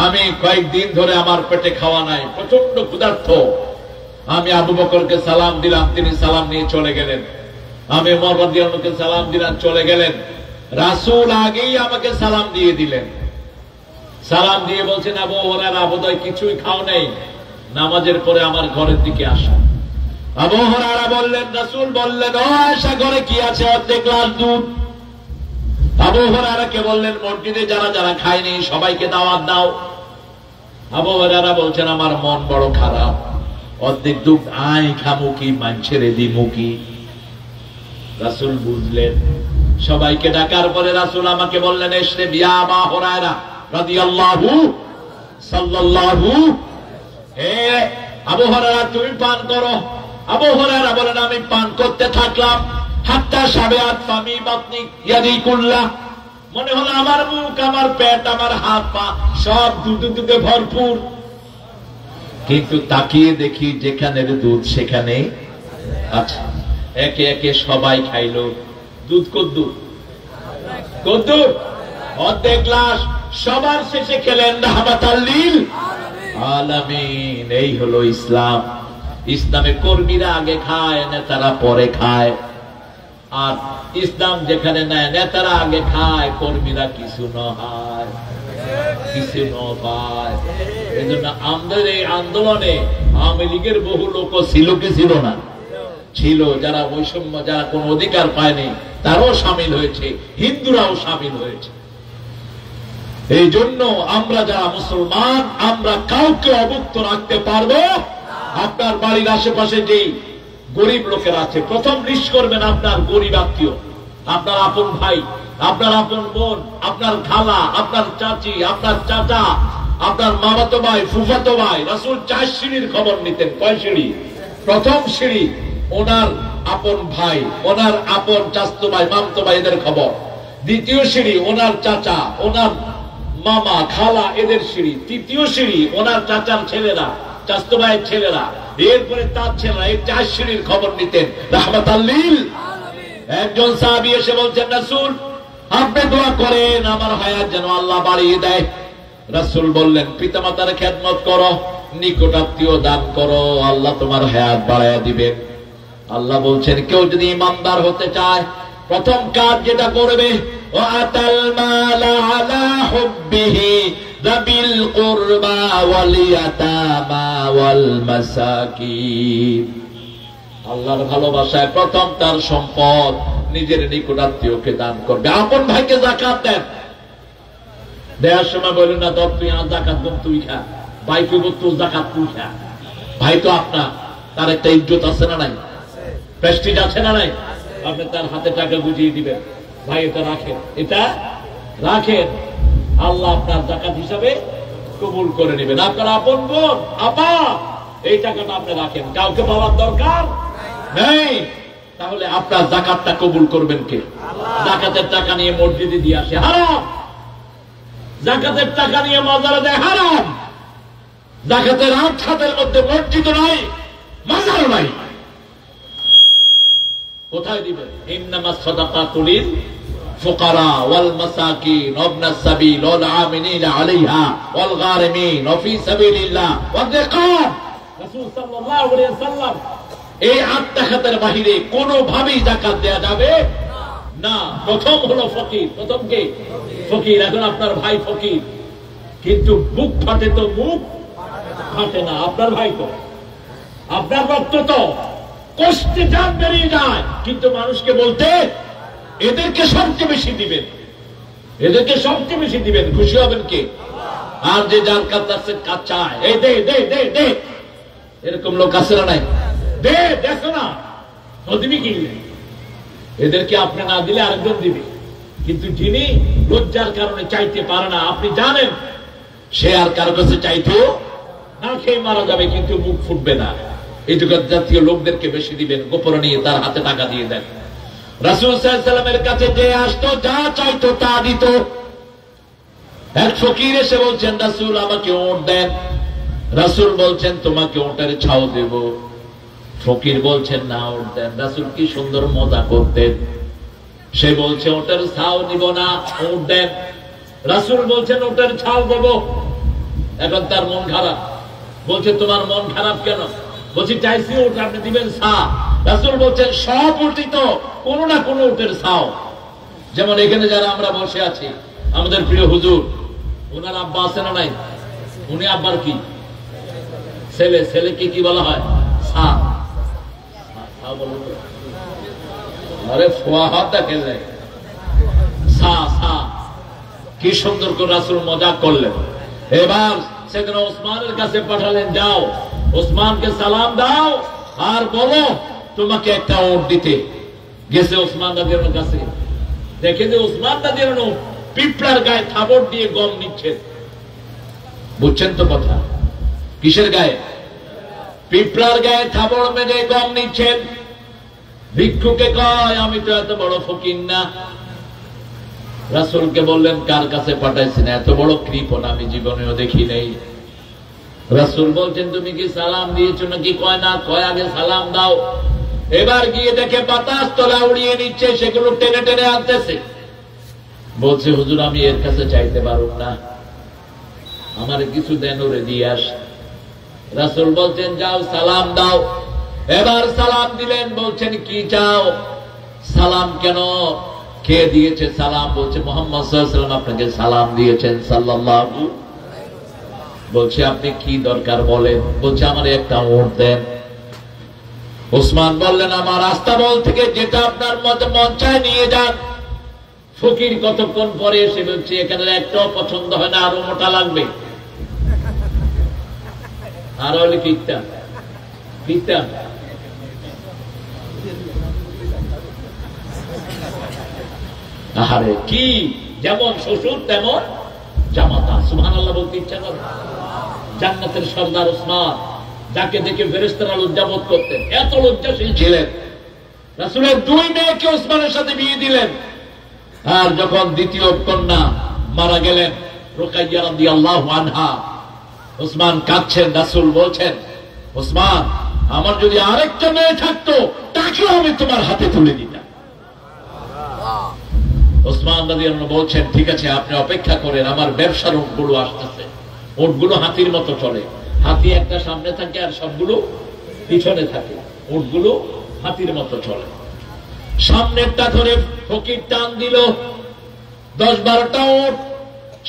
আমি কয়েকদিন ধরে আমার পেটে খাওয়া নাই, প্রচন্ড ক্ষুধার্ত। আমি আবু বকরকে সালাম দিলাম, তিনি সালাম নিয়ে চলে গেলেন। আমি ওমর রাদিয়াল্লাহু আনহুকে সালাম দিলাম, চলে গেলেন। রাসূল আগেই আমাকে সালাম দিয়ে দিলেন। সালাম দিয়ে বলছেন, আবু হুরায়রা বোধহয় কিছুই খাও নেই, নামাজের পরে আমার ঘরের দিকে আসো। আবু হুরায়রা বললেন, রাসূল বললেন, ও আয়েশা ঘরে কি আছে? অর্ধেক গ্লাস দুধ। আবু হুরায়রাকে বললেন, মসজিদে যারা যারা খায়নি সবাইকে দাওয়াত দাও। আবু হুরায়রা বলছেন, আমার মন বড় খারাপ, অর্ধেক দুধ আই খামু কি, মানছেরে দিমু কি? রাসূল বুঝলেন। সবাইকে ডাকার পরে রাসূল আমাকে বললেন, এসরে বিয়া আবু হুরায়রা রাদিয়াল্লাহু সাল্লাল্লাহু, হে আবু হুরায়রা তুমি পান করো। আবু হুরায়রা বলেন, আমি পান করতে থাকলাম, হাত্তা সাবিআত ফামি বাতনি ইয়াদি কুল্লাহ, মনে হলো আমার মুখ, আমার পেট, আমার হাত পা সব দুধে ভরপুর। কিন্তু তাকিয়ে দেখি যেখানের দুধ সেখানে আচ্ছা। একে একে সবাই খাইলো। দুধ কদ্দুর কদ্দুর, অর্ধেক গ্লাস। সবার শেষে খেলেন রাহমাতাল লিল আলামিন। এই হলো ইসলাম। ইসলামে কর্মীরা আগে খায়, নেতারা পরে খায়। আর ইসলাম যেখানে নেয়, নেতারা আগে খায়, কর্মীরা কিছু নয়, কিছু নয়। এই জন্য আমাদের এই আন্দোলনে আওয়ামী লীগের বহু লোক ছিল কি ছিল না? ছিল। যারা বৈষম্য, যারা কোন অধিকার পায়নি তারাও সামিল হয়েছে, হিন্দুরাও সামিল হয়েছে। এই জন্য আমরা যারা মুসলমান, আমরা কাউকে অভুক্ত রাখতে পারবো। আপনার বাড়ির আশেপাশে যেই গরিব লোকেরা আছে, প্রথম লিস্ট করবেন আপনার গরিব আত্মীয়, আপনার আপন ভাই, আপনার আপন বোন, আপনার খালা, আপনার চাচি, আপনার চাচা, আপনার মামাতো ভাই, ফুফাতো ভাই। রাসূল 4 সিঁড়ির খবর নিতেন। কয় সিঁড়ি? প্রথম সিঁড়ি ওনার আপন ভাই, ওনার আপন চাচতো ভাই, মামতো ভাই, এদের খবর। দ্বিতীয় সিঁড়ি ওনার চাচা, ওনার মামা, খালা, এদের সিঁড়ি। তৃতীয় সিঁড়ি ওনার চাচার ছেলেরা, চাচতো ভাইয়ের ছেলেরা, এরপরে তার ছেলেরা। এই 4 সিঁড়ির খবর নিতেন রাহমাতাল লিল। একজন সাহাবী এসে বলছেন, রাসূল আপনি দোয়া করেন আমার হায়াত যেন আল্লাহ বাড়িয়ে দেয়। রাসূল বললেন, পিতামাতার খেদমত করো, নিকটাত্মীয় দান করো, আল্লাহ তোমার হায়াত বাড়ায়া দিবেন। আল্লাহ বলছেন, কেউ যদি ইমানদার হতে চায়, প্রথম কাজ যেটা করবে, ওয়াতাল মালা আলা হুব্বিহি যাবিল কুরবা ওয়াল ইয়াতামা ওয়াল মাসাকিন। আল্লাহর ভালোবাসায় প্রথম তার সম্পদ নিজের নিকটাত্মীয়কে দান করবে। আপন ভাইকে যাকাত দেন। দেওয়ার সময় বলেন না, দর তুই আর যাকাত দেন, তুই খা। ভাই কইব তোর যাকাত তুই খা। ভাই তো আপনার, তার একটা ইজ্জত আছে না নাই? প্রেস্টিজ আছে না নাই? আপনি তার হাতে টাকা বুঝিয়ে দিবেন, ভাই এটা রাখেন, এটা রাখেন, আল্লাহ আপনার যাকাত হিসাবে কবুল করে নেবেন। আপনার আপন বোন, আপা, এই টাকাটা আপনি রাখেন, কাউকে পাওয়ার দরকার নেই। তাহলে আপনার যাকাতটা কবুল করবেন কে? যাকাতের টাকা নিয়ে মসজিদে দিয়ে আসে, হারাম। যাকাতের টাকা নিয়ে মাজারে দেয়, হারাম। যাকাতের 8 হাতের মধ্যে মসজিদ নাই, মাজার নাই। কোথায় দিবেন? ইন্নামাস সাদাকাতু লিল ফুকারা ওয়াল মাসাকিন ওয়াবনাস সাবিল ওয়াল আমিনিনা আলাইহা ওয়াল গারিমিন ওয়া ফি সাবিলিল্লাহ ওয়া যিকার। রাসূল সাল্লাল্লাহু আলাইহি ওয়াসাল্লাম এই 8টা খাতের বাহিরে কোনো ভাবেই যাকাত দেয়া যাবে না। প্রথম হলো ফকির। প্রথম কে? ফকির। এখন আপনার ভাই ফকির, কিন্তু বুক ফাটে তো মুখ ফাটে না। আপনার ভাই তো, আপনার রক্ত তো, কষ্টে জান বেরিয়ে যায়, কিন্তু মানুষকে বলতে এদেরকে সবচেয়ে বেশি দিবেন, এদেরকে সবচেয়ে বেশি দিবেন, খুশি হবেন কে? আর যে যার কাছে চায়, এই দে দে দে দে, এরকম লোক আছে না নাই? দে, দেখো না নদী কিনলে, এদেরকে আপনি না দিলে আরেকজন দিবে। কিন্তু যিনি লজ্জার কারণে চাইতে পারে না, আপনি জানেন সে আর কারো কাছে চাইতেও না, খেয়ে মারা যাবে, কিন্তু মুখ ফুটবে না। এই জগৎ জাতীয় লোকদেরকে বেশি দিবেন, গোপনে নিয়ে তার হাতে টাকা দিয়ে দেন। রাসূল সাল্লাল্লাহু আলাইহি ওয়াসাল্লামের কাছে যে আসতো যা চাইতো তা দিত। এক ফকির এসে বলছেন, রাসূল আমাকে ওট দেন। রাসূল বলছেন, তোমাকে ওটের ছাও দেব। ফকির বলছেন, না ওট দেন। রাসূল কি সুন্দর মজা করতেন। সে বলছে, ওটের ছাও নিব না, ওট দেন। রাসূল বলছেন, ওটের ছাও দেব। এখন তার মন খারাপ। বলছে, তোমার মন খারাপ কেন? বলছি, চাইছি ওট, আপনি দিবেন ছা। রাসূল বলছেন, সব উঠি তো কোনো না কোনো উটের ছাও। যেমন এখানে যারা আমরা বসে আছি, আমাদের প্রিয় হুজুর, ওনার আব্বা আছে না নাই? উনি আব্বার কি ছেলে, ছেলেকে কি বলা হয়? ছা। আরে ফোয়া হাত দেখেন, ছা ছা। কি সুন্দর করে রাসূল মজাক করলেন। এবার সেদিন ওসমানের কাছে পাঠালেন, যাও ওসমানকে সালাম দাও আর বলো তোমাকে একটা ওট দিতে। গেছে ওসমান রাদিয়াল্লাহু কাছে, দেখে যে ওসমান রাদিয়াল্লাহু পিঁপড়ার গায়ে থাবড় দিয়ে গম নিচ্ছেন। বুঝছেন তো কথা? কিসের গায়ে? পিঁপড়ার গায়ে থাবড় মেরে গম নিচ্ছেন। ভিক্ষুকে কয়, আমি তো এত বড় ফকির না। রাসূলকে বললেন, কার কাছে পাঠাইছেন? এত বড় কৃপণ আমি জীবনেও দেখি নাই। রাসূল বলছেন, তুমি কি সালাম দিয়েছো নাকি? কয় না। কয়, আগে সালাম দাও। এবার গিয়ে দেখে বাতাস তলা উড়িয়ে নিচ্ছে, সেগুলো টেনে টেনে আনতেছে। বলছে, হুজুর আমি এর কাছে চাইতে পারব না, আমার কিছু দেন, ওরে দিয়ে আস। রাসূল বলছেন, যাও সালাম দাও। এবার সালাম দিলেন। বলছেন, কি চাও? সালাম কেন? কে দিয়েছে সালাম? বলছে, মুহাম্মদ সাল্লাল্লাহু আলাইহি ওয়াসাল্লাম আপনাকে সালাম দিয়েছেন সাল্লাল্লাহু। বলছে, আপনি কি দরকার বলেন। বলছে, আমার একটা ওট দেন। ওসমান বললেন, আমার আস্তাবল থেকে যেটা আপনার মন চায় নিয়ে যান। ফকির কতক্ষণ পরে এসে বলছে, এখানে একটাও পছন্দ হয় না, আরো মোটা লাগবে। আর হলে কিটা কিটা আরে কি, যেমন শ্বশুর তেমন জামাতা। সুবহানাল্লাহ বলতে ইচ্ছা করে। জান্নাতের সর্দার ওসমান, যাকে দেখে ফেরেশতারা লজ্জাবোধ করতেন, এত লজ্জাশীল ছিলেন। রাসূলের দুই মেয়েকে ওসমানের সাথে বিয়ে দিলেন। আর যখন দ্বিতীয় কন্যা মারা গেলেন, রুকাইয়া রাদিয়াল্লাহু আনহা, ওসমান কাঁদছেন। রাসূল বলছেন, ওসমান আমার যদি আরেকটা মেয়ে থাকতো তাকেও আমি তোমার হাতে তুলে দিতাম। ওসমান রাদিয়াল্লাহু বলছেন, ঠিক আছে আপনি অপেক্ষা করেন, আমার ব্যবসার উটগুলো আসতেছে। উটগুলো হাতির মতো চলে, হাতি একটা সামনে থাকে আর সবগুলো পিছনে থাকে। উটগুলো হাতির মতো চলে। সামনেরটা ধরে ফকির টান দিল, 10-12টা উট,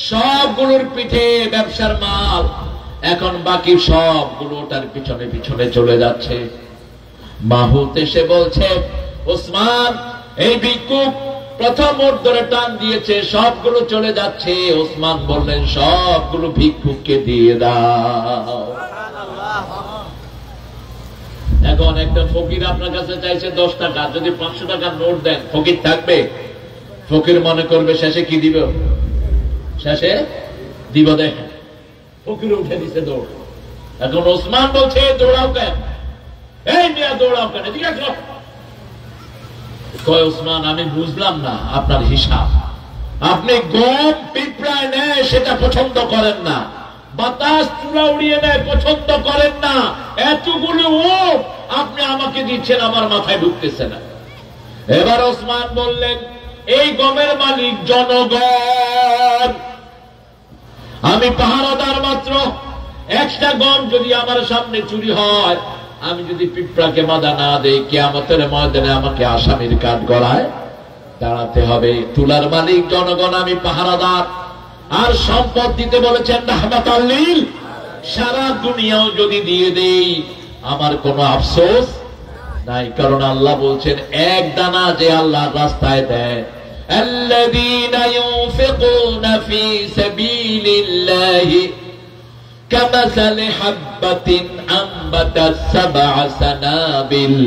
সবগুলোর পিঠে ব্যবসার মাল। এখন বাকি সবগুলো ওটার পিছনে পিছনে চলে যাচ্ছে। মাহুত এসে বলছে, ওসমান এই ভিক্ষুক প্রথম ওট ধরে টান দিয়েছে, সবগুলো চলে যাচ্ছে। ওসমান বললেন, সবগুলো ভিক্ষুককে দিয়ে দাও। এখন একটা ফকির আপনার কাছে চাইছে 10 টাকা, যদি 500 টাকার নোট দেন ফকির থাকবে? ফকির মনে করবে শেষে কি দিব, শেষে দিব। দেখেন ফকির উঠে দিছে দৌড়। এখন ওসমান বলছে, দৌড়াও কেন? এই মিয়া দৌড়াও কেন? ঠিক আছে। কয়, ওসমান আমি বুঝলাম না আপনার হিসাব। আপনি গম পিঁপড়ায় নেয় সেটা পছন্দ করেন না, বাতাস চূড়া উড়িয়ে নেয় পছন্দ করেন না, এতগুলো উট আপনি আমাকে দিচ্ছেন, আমার মাথায় ঢুকতেছে না। এবার ওসমান বললেন, এই গমের মালিক জনগণ, আমি পাহারাদার মাত্র। একটা গম যদি আমার সামনে চুরি হয়, আমি যদি পিঁপড়াকে বাধা না দেই, কিয়ামতের ময়দানে আমাকে আসামির কাঠ গড়ায় দাঁড়াতে হবে। তুলার মালিক জনগণ, আমি পাহারাদার। আর সম্পদ দিতে বলেছেন রাহমাতাল লিল, সারা দুনিয়াও যদি দিয়ে দেই আমার কোনো আফসোস নাই, কারণ আল্লাহ বলছেন এক দানা যে আল্লাহর রাস্তায় দেয়, আল্লাযীনা ইউনফিকুনা ফী সাবীলিল্লাহি কামাসালি হাববাতিন আম্বাতাস সাবআ সানাবিল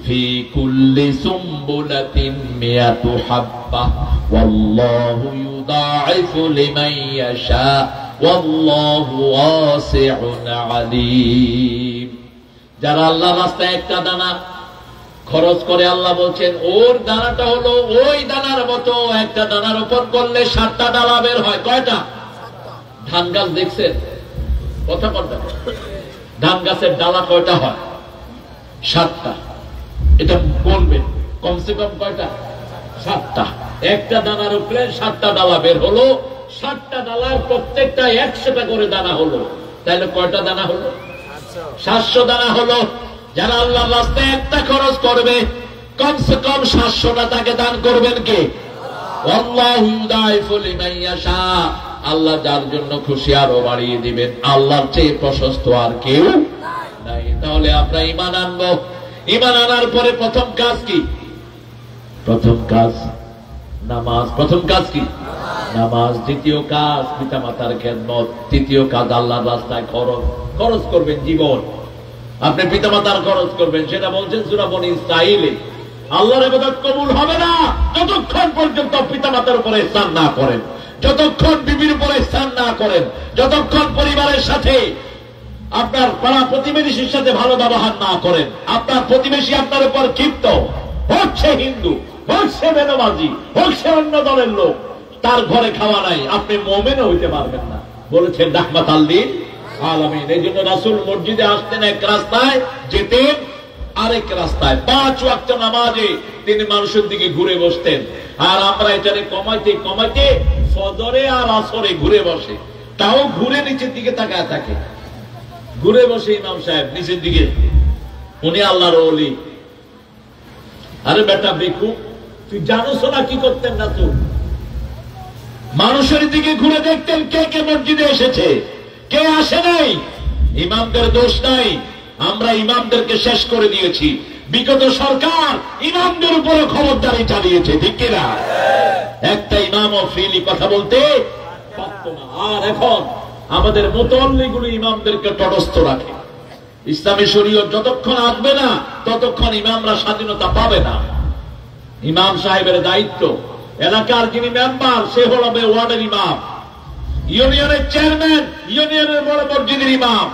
ফী কুল্লি সুম্বুলাতিন মিয়াতু হাব্বা ওয়াল্লাহু ইউদাঈফু লিমান ইয়াশা ওয়াল্লাহু ওয়াসিউন আলীম। যারা আল্লাহর রাস্তায় একটা দানা খরচ করে। আল্লাহ বলছেন ওর দানাটা হলো ওই দানার মতো, একটা দানা রোপণ করলে 7টা ডালা বের হয়। কয়টা? ধান গাছ দেখছেন? কথা কথা, ধান গাছের ডালা কয়টা হয়? 7টা। এটা বলবেন কমসে কম কয়টা? 7টা। একটা দানার উপরে 7টা ডালা বের হলো, 7টা ডালার প্রত্যেকটা 100টা করে দানা হলো, তাহলে কয়টা দানা হলো? 700 দানা হলো। যারা আল্লাহর রাস্তায় একটা খরচ করবে কমসে কম 700টা তাকে দান করবেন কে? আল্লাহু ইউদাইফু লিমান ইয়াশা। আল্লাহ যার জন্য খুশি আরো বাড়িয়ে দিবেন। আল্লাহর চেয়ে প্রশস্ত আর কেউ নাই। তাহলে আমরা ঈমান আনবো। ঈমান আনার পরে প্রথম কাজ কি? প্রথম কাজ নামাজ। প্রথম কাজ কি? নামাজ। দ্বিতীয় কাজ পিতামাতার খেদমত। তৃতীয় কাজ আল্লাহর রাস্তায় খরচ করবেন জীবন। আপনি পিতামাতার খরচ করবেন, সেটা বলছেন সূরা বনী ইসরাঈলে। আল্লাহর ইবাদত কবুল হবে না যতক্ষণ পর্যন্ত পিতামাতার উপরে ইহসান না করেন, যতক্ষণ বিবির উপরে ইহসান না করেন, যতক্ষণ পরিবারের সাথে আপনার পাড়া প্রতিবেশীর সাথে ভালো ব্যবহার না করেন। আপনার প্রতিবেশী আপনার উপর ক্ষিপ্ত, হোক সে হিন্দু, হোক সে বেনামাজি, হোক সে অন্য দলের লোক, তার ঘরে খাওয়া নাই, আপনি মুমিনও হইতে পারবেন না। বলেছেন রাহমাতাল লিল আলামিন। এই জন্য রাসূল মসজিদে আসতেন এক রাস্তায়, যেতেন আরেক রাস্তায়। 5 ওয়াক্ত নামাজে তিনি মানুষের দিকে ঘুরে বসতেন। আর আমরা এটারে কমাইতে কমাইতে ফজরে আর আসরে ঘুরে বসে, তাও ঘুরে নিচের দিকে তাকায় থাকে। ঘুরে বসে ইমাম সাহেব নিচের দিকে, উনি আল্লাহর ওলি। আরে বেটা বেকু, তুই জানোস না কি করতেন না? তুই মানুষের দিকে ঘুরে দেখতেন কে কে মসজিদে এসেছে, কে আসে নাই। ইমামদের দোষ নাই, আমরা ইমামদেরকে শেষ করে দিয়েছি। বিগত সরকার ইমামদের উপরে খবরদারি চালিয়েছে, ঠিক কিনা? একটা ইমামও ফ্রিলি কথা বলতে পারত না। আর এখন আমাদের মুতাল্লিগুলো ইমামদেরকে তটস্থ রাখে। ইসলামী শরীয়ত যতক্ষণ আসবে না ততক্ষণ ইমামরা স্বাধীনতা পাবে না। ইমাম সাহেবের দায়িত্ব, এলাকার যিনি মেম্বার সে হবে ওয়ার্ডের ইমাম, ইউনিয়নের চেয়ারম্যান ইউনিয়নের বড় মসজিদের ইমাম,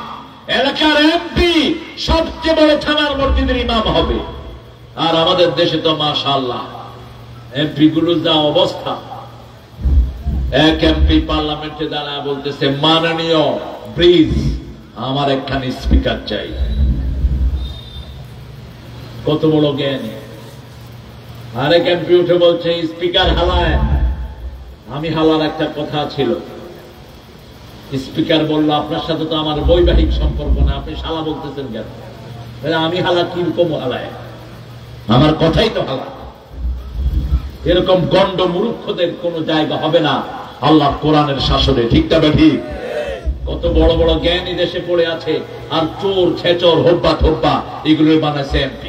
এলাকার এমপি সবচেয়ে বড় থানার মসজিদের ইমাম হবে। আর আমাদের দেশে তো মাশাআল্লাহ এমপি গুলো যা অবস্থা, এক এমপি পার্লামেন্টে দাঁড়ায় বলতেছে, মাননীয় ব্রিজ আমার একখানি স্পিকার চাই। কত বড় জ্ঞানী। আরেক এমপি উঠে বলছে, স্পিকার হালায়। আমি হালার একটা কথা ছিল। স্পিকার বলল, আপনার সাথে তো আমার বৈবাহিক সম্পর্ক না, আপনি শালা বলতেছেন কেন? আমি হালা কিরকম হালায়? আমার কথাই তো হালা। এরকম গন্ড মূর্খদের কোন জায়গা হবে না আল্লাহর কোরআনের শাসনে, ঠিক না ঠিক? কত বড় বড় জ্ঞানী দেশে পড়ে আছে, আর চোর ছেচর হোব্বা থোব্বা এগুলো বানাইছে এমপি।